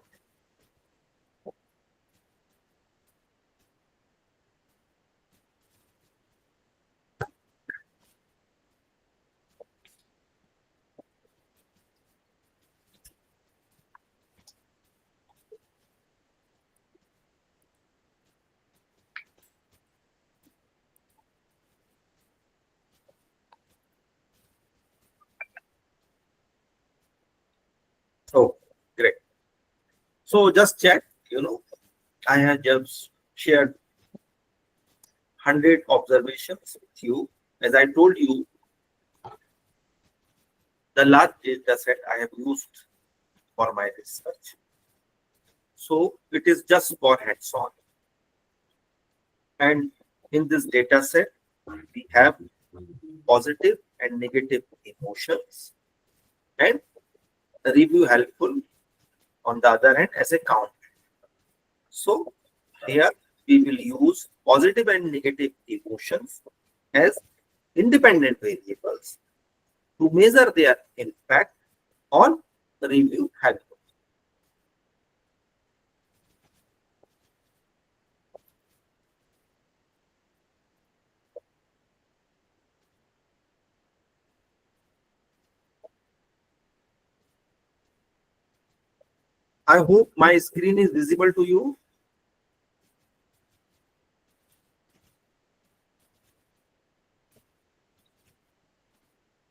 Oh, great. So just check, I have just shared 100 observations with you. As I told you, the large data set I have used for my research. So it is just for hands-on. And in this data set, we have positive and negative emotions and review helpful on the other hand as a count. So here we will use positive and negative emotions as independent variables to measure their impact on review helpful. I hope my screen is visible to you.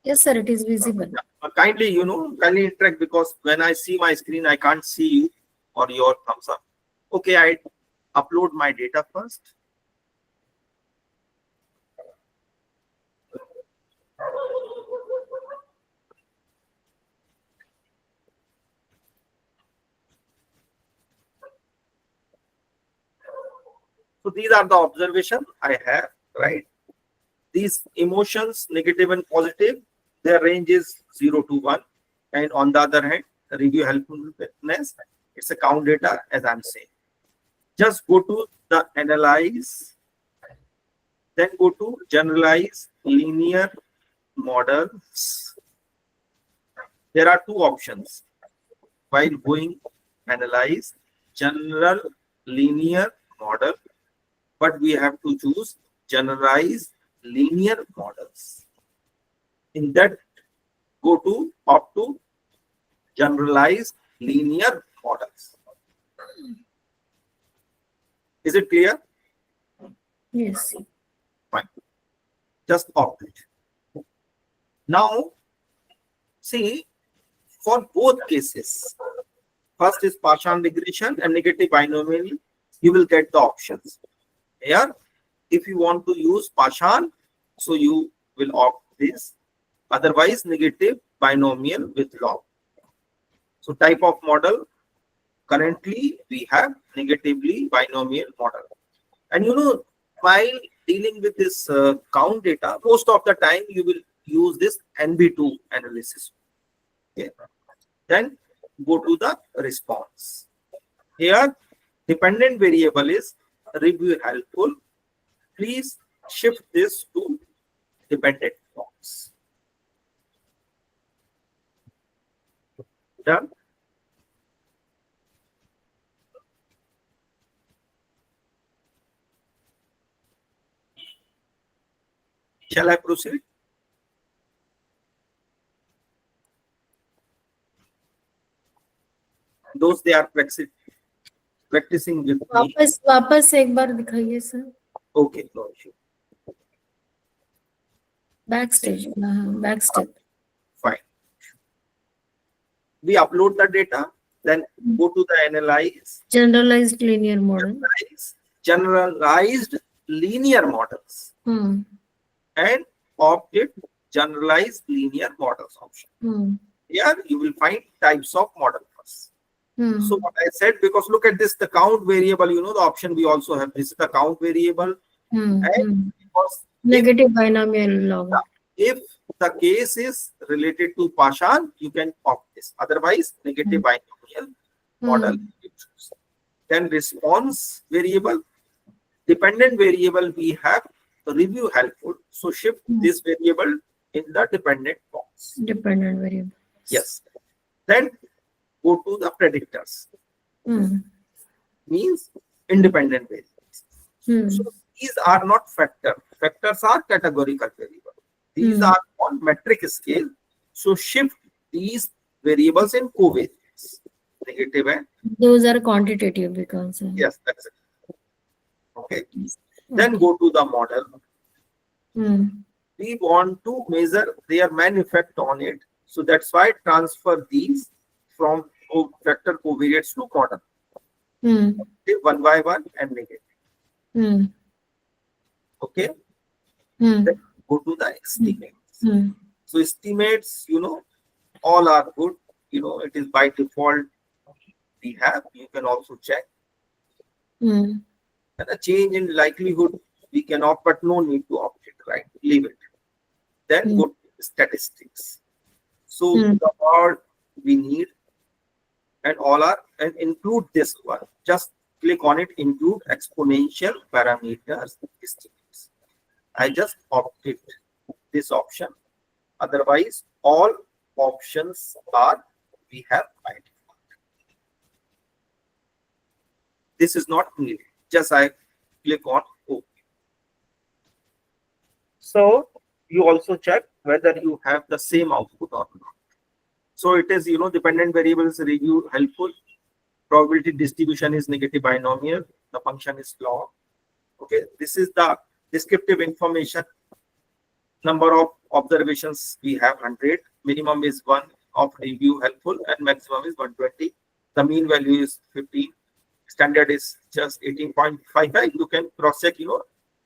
Yes, sir, it is visible. Kindly, kindly interact, because when I see my screen, I can't see you or your thumbs up. Okay, I upload my data first. So these are the observations I have, right? These emotions, negative and positive, their range is 0 to 1. And on the other hand, review helpfulness, it's a count data, as I'm saying. Just go to the analyze, then go to generalize linear models. There are two options while going analyze general linear model, but we have to choose generalized linear models. In that, go to opt to generalized linear models. Is it clear? Yes. Fine. Just opt it. Now, see, for both cases, first is partial regression and negative binomial, you will get the options. Here, if you want to use partial, so you will opt this. Otherwise, negative binomial with log. So type of model, currently we have negatively binomial model. And while dealing with this count data, most of the time you will use this NB2 analysis. Okay. Then go to the response. Here, dependent variable is review helpful. Please shift this to dependent box. Done. Shall I proceed? Those they are practicing with me. वापस एक बार दिखाइए sir. Okay, no issue. Backstage. Backstep. Fine. We upload the data, then go to the analyze. Generalized linear model. Generalized linear models. And opt it generalized linear models option. Here you will find types of model first. So what I said, because look at this, the count variable, the option we also have, this is the count variable. And because Negative binomial log. if the case is related to partial, you can opt this. Otherwise, negative binomial model you choose. Then response variable, dependent variable we have review helpful. So shift this variable in the dependent box. Dependent variable. Yes. Then go to the predictors. Means independent variables. So these are not factor. Factors are categorical variable. These are on metric scale. So shift these variables in covariance. Negative and those are quantitative because. Yes, that's it. Okay. Then go to the model. We want to measure their main effect on it. So that's why transfer these from factor covariates to model. One by one and negative. Okay. Then go to the estimates. So estimates, all are good. it is by default we have. You can also check. Hmm. And a change in likelihood we can opt, but no need to opt it, right? Leave it. Then go to statistics. So the word we need and all are, and include this one. Just click on it, include exponential parameters estimates. I just opted this option. Otherwise, all options are we have by default. This is not needed. Just I click on OK. So you also check whether you have the same output or not. So it is, dependent variables review helpful. Probability distribution is negative binomial. The function is log. Okay, this is the descriptive information. Number of observations we have 100. Minimum is 1 of review helpful and maximum is 120. The mean value is 15. Standard is just 18.55. You can cross check,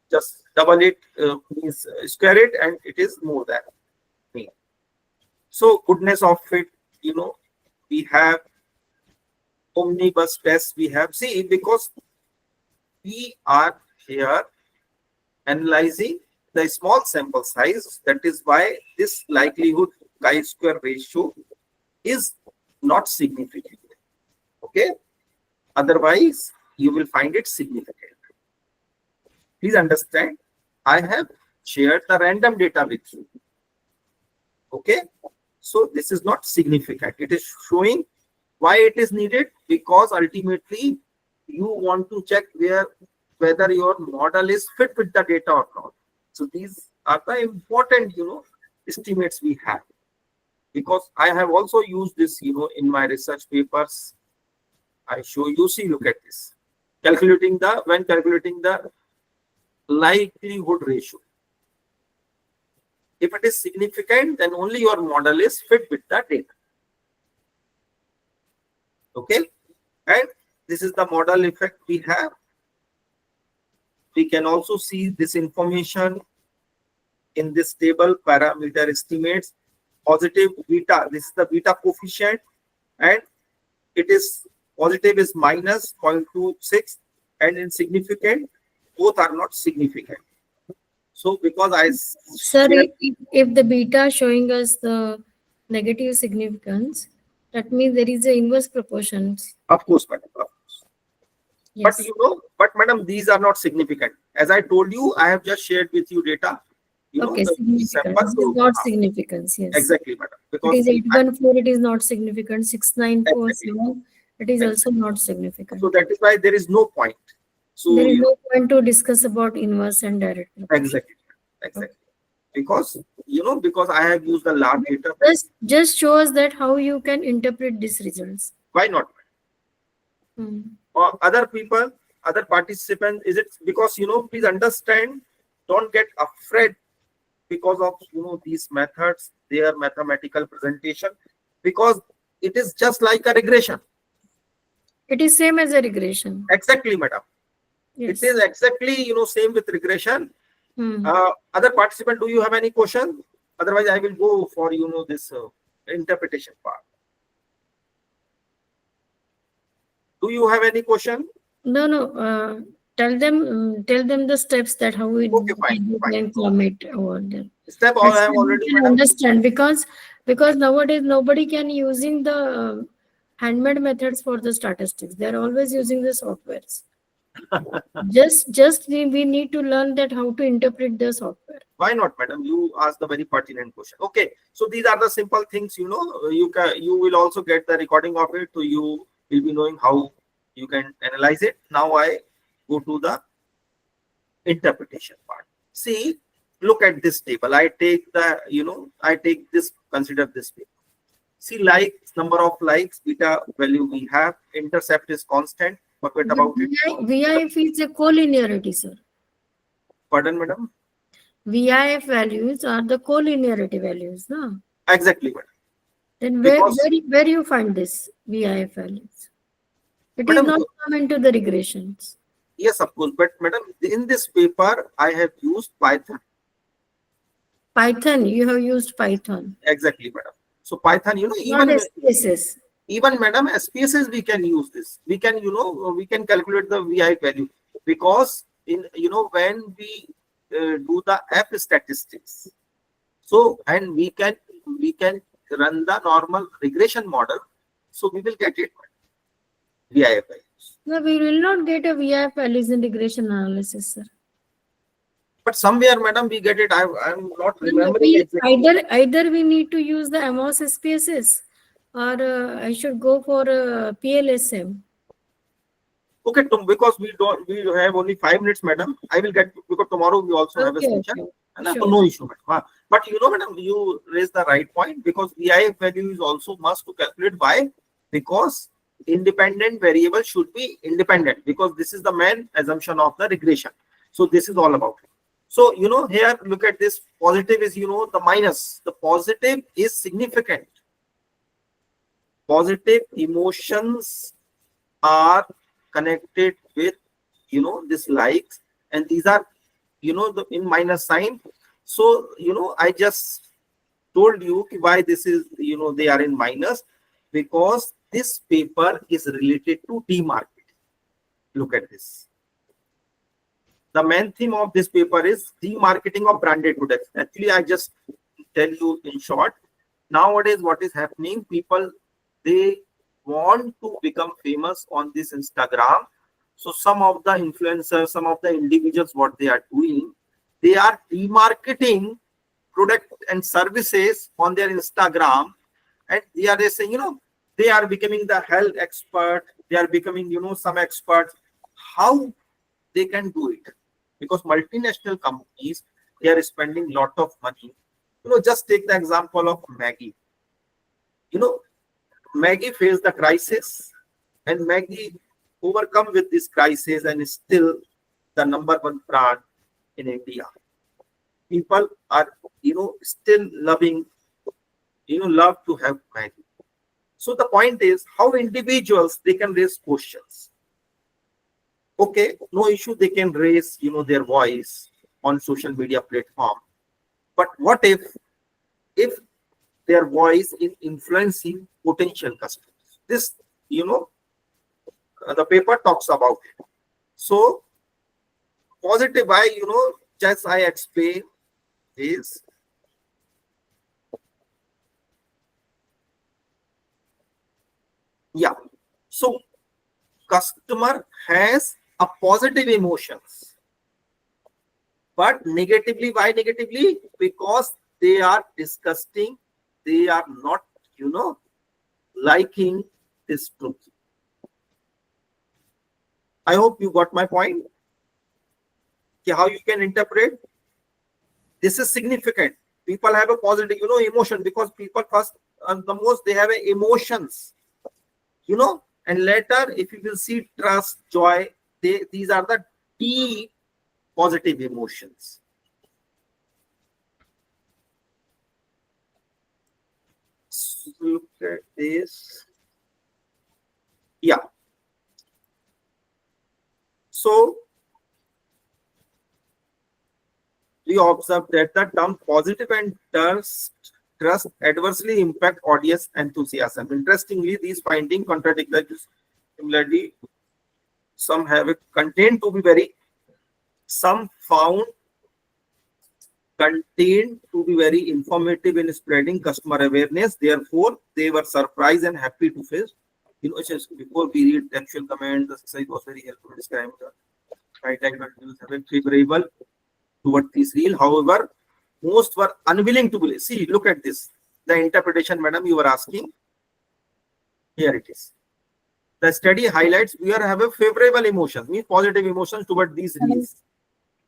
just double it, means square it, and it is more than mean. So goodness of it, we have omnibus test. We have, see, because we are here analyzing the small sample size. That is why this likelihood chi-square ratio is not significant. Okay. Otherwise, you will find it significant. Please understand, I have shared the random data with you. Okay. So this is not significant. It is showing why it is needed, because ultimately you want to check whether your model is fit with the data or not. So these are the important, estimates we have. Because I have also used this, in my research papers. I show you, see, look at this. When calculating the likelihood ratio. If it is significant, then only your model is fit with the data. Okay. And this is the model effect we have. We can also see this information in this table, parameter estimates, positive beta. This is the beta coefficient, and it is positive is minus 0.26 and insignificant, both are not significant. So because Sir, if the beta showing us the negative significance, that means there is a inverse proportions. Of course, madam. Of course. Yes. But madam, these are not significant. As I told you, I have just shared with you data. Okay, significance is not significance. Yes. Exactly, madam. Because it is 814, it is not significant. 6947, it is also not significant. So that is why there is no point. So there is no point to discuss about inverse and direct. Exactly. Okay. Because I have used the large data. Just shows that how you can interpret these results. Why not? Or other people, other participants, is it because please understand, don't get afraid because of these methods, their mathematical presentation, because it is just like a regression. It is same as a regression. Exactly, madam. Yes. It is exactly same with regression. Other participant, do you have any question? Otherwise, I will go for this interpretation part. Do you have any question? No. Tell them the steps that how we can comment over them. Step all I have already understand, because nowadays nobody can using the handmade methods for the statistics. They are always using the softwares. just we need to learn that how to interpret the software. Why not, madam? You asked the very pertinent question. Okay, so these are the simple things. You will also get the recording of it, so you will be knowing how you can analyze it. Now I go to the interpretation part. See, look at this table. I take consider this paper. See, likes, number of likes, beta value we have, intercept is constant. Forget about it. VIF is a collinearity, sir. Pardon, madam? VIF values are the collinearity values, no? Exactly, madam. Then where you find this VIF values? It is not come into the regressions. Yes, of course. But madam, in this paper, I have used Python. Python, you have used Python. Exactly, madam. So Python, Not SPSS. even madam, SPSS we can use this. We can, we can calculate the VI value, because in, when we do the F statistics, so, and we can run the normal regression model, so we will get it VIF values. No, we will not get a VIF values in regression analysis, sir. But somewhere, madam, we get it. I'm not remembering exactly. Either we need to use the AMOS SPSS, or I should go for PLSM. Okay, because we have only 5 minutes, madam. I will get, because tomorrow we also have a session. Okay. And I have Sure. no issue, madam. But madam, you raised the right point, because VIF value is also must to calculate. Why? Because independent variable should be independent, because this is the main assumption of the regression. So this is all about it. So, here, look at this. Positive is, the minus. The positive is significant. Positive emotions are connected with, this likes, and these are, the in minus sign. So, I just told you why this is, they are in minus, because this paper is related to demarketing. Look at this. The main theme of this paper is demarketing of branded products. Actually, I just tell you in short, nowadays what is happening, people, they want to become famous on this Instagram. So some of the influencers, some of the individuals, what they are doing, they are demarketing product and services on their Instagram, and they are saying, they are becoming the health expert, they are becoming, some experts. How they can do it? Because multinational companies, they are spending a lot of money. Just take the example of Maggie. Maggie faced the crisis, and Maggie overcome with this crisis and is still the #1 brand in India. People are, still loving, love to have Maggie. So the point is how individuals, they can raise questions. Okay, no issue, they can raise, their voice on social media platform. But what if their voice is influencing potential customers? This, the paper talks about it. So positive, just I explain is, yeah. So customer has a positive emotions, but negatively. Why negatively? Because they are disgusting, they are not, liking this truth. I hope you got my point. How you can interpret this is significant. People have a positive, emotion, because people first and the most, they have emotions, and later, if you will see trust, joy, these are the deep positive emotions. So look at this. Yeah. So we observe that the term positive and trust adversely impact audience enthusiasm. Interestingly, these findings contradict the similarly. Some have a content to be very, some found content to be very informative in spreading customer awareness. Therefore, they were surprised and happy to face. Just before we read the actual comment, the exercise was very helpful in describing the right actions favorable toward this reel. However, most were unwilling to believe. See, look at this. The interpretation, madam, you were asking. Here it is. The study highlights we have a favorable emotions, means positive emotions toward these reels.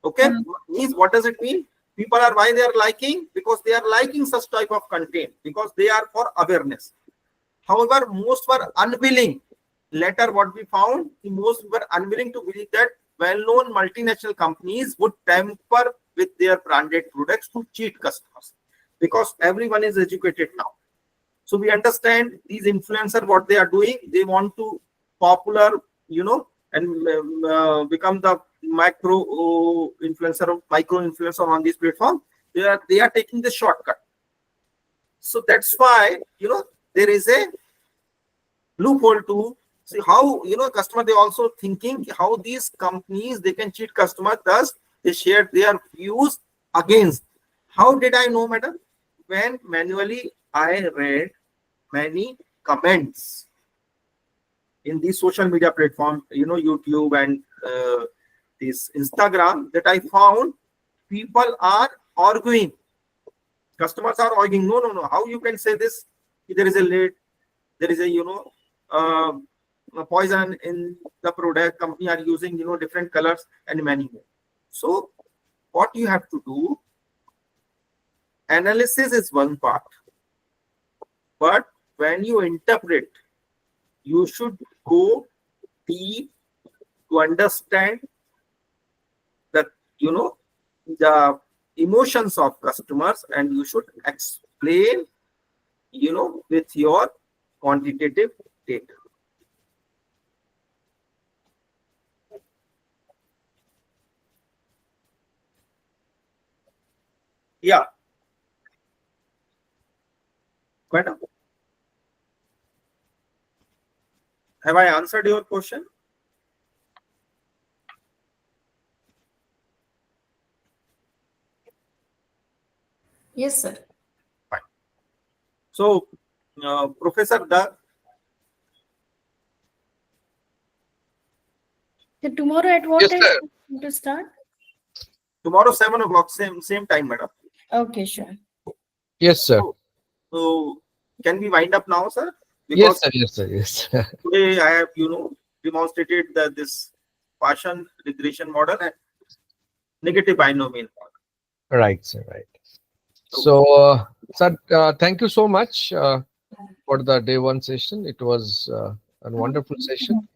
Okay, means what does it mean? People are, why they are liking? Because they are liking such type of content, because they are for awareness. However, most were unwilling. Later, what we found, most were unwilling to believe that well-known multinational companies would tamper with their branded products to cheat customers, because everyone is educated now. So we understand these influencers, what they are doing, they want to popular, and become the micro influencer on this platform. They are taking the shortcut. So that's why, there is a loophole to see how, customer, they also thinking how these companies, they can cheat customer, thus they share their views against. How did I know, madam? When manually I read many comments in these social media platforms, YouTube and this Instagram, that I found people are arguing. Customers are arguing. No. How you can say this? There is a lead, there is a a poison in the product. Company are using different colors and many more. So what you have to do? Analysis is one part, but when you interpret, you should go deep to understand that the emotions of customers, and you should explain with your quantitative data. Yeah, madam, have I answered your question? Yes, sir. Fine. So, Professor Doug, So tomorrow at what Yes, time sir. to start? tomorrow 7 o'clock, same time, madam. Okay, sure. Yes, sir. So, can we wind up now, sir? Yes, Because sir. Yes, sir. Yes. today I have, demonstrated this Paschen regression model and negative binomial model. Right, sir. Right. So, sir, thank you so much for the day one session. It was a wonderful session.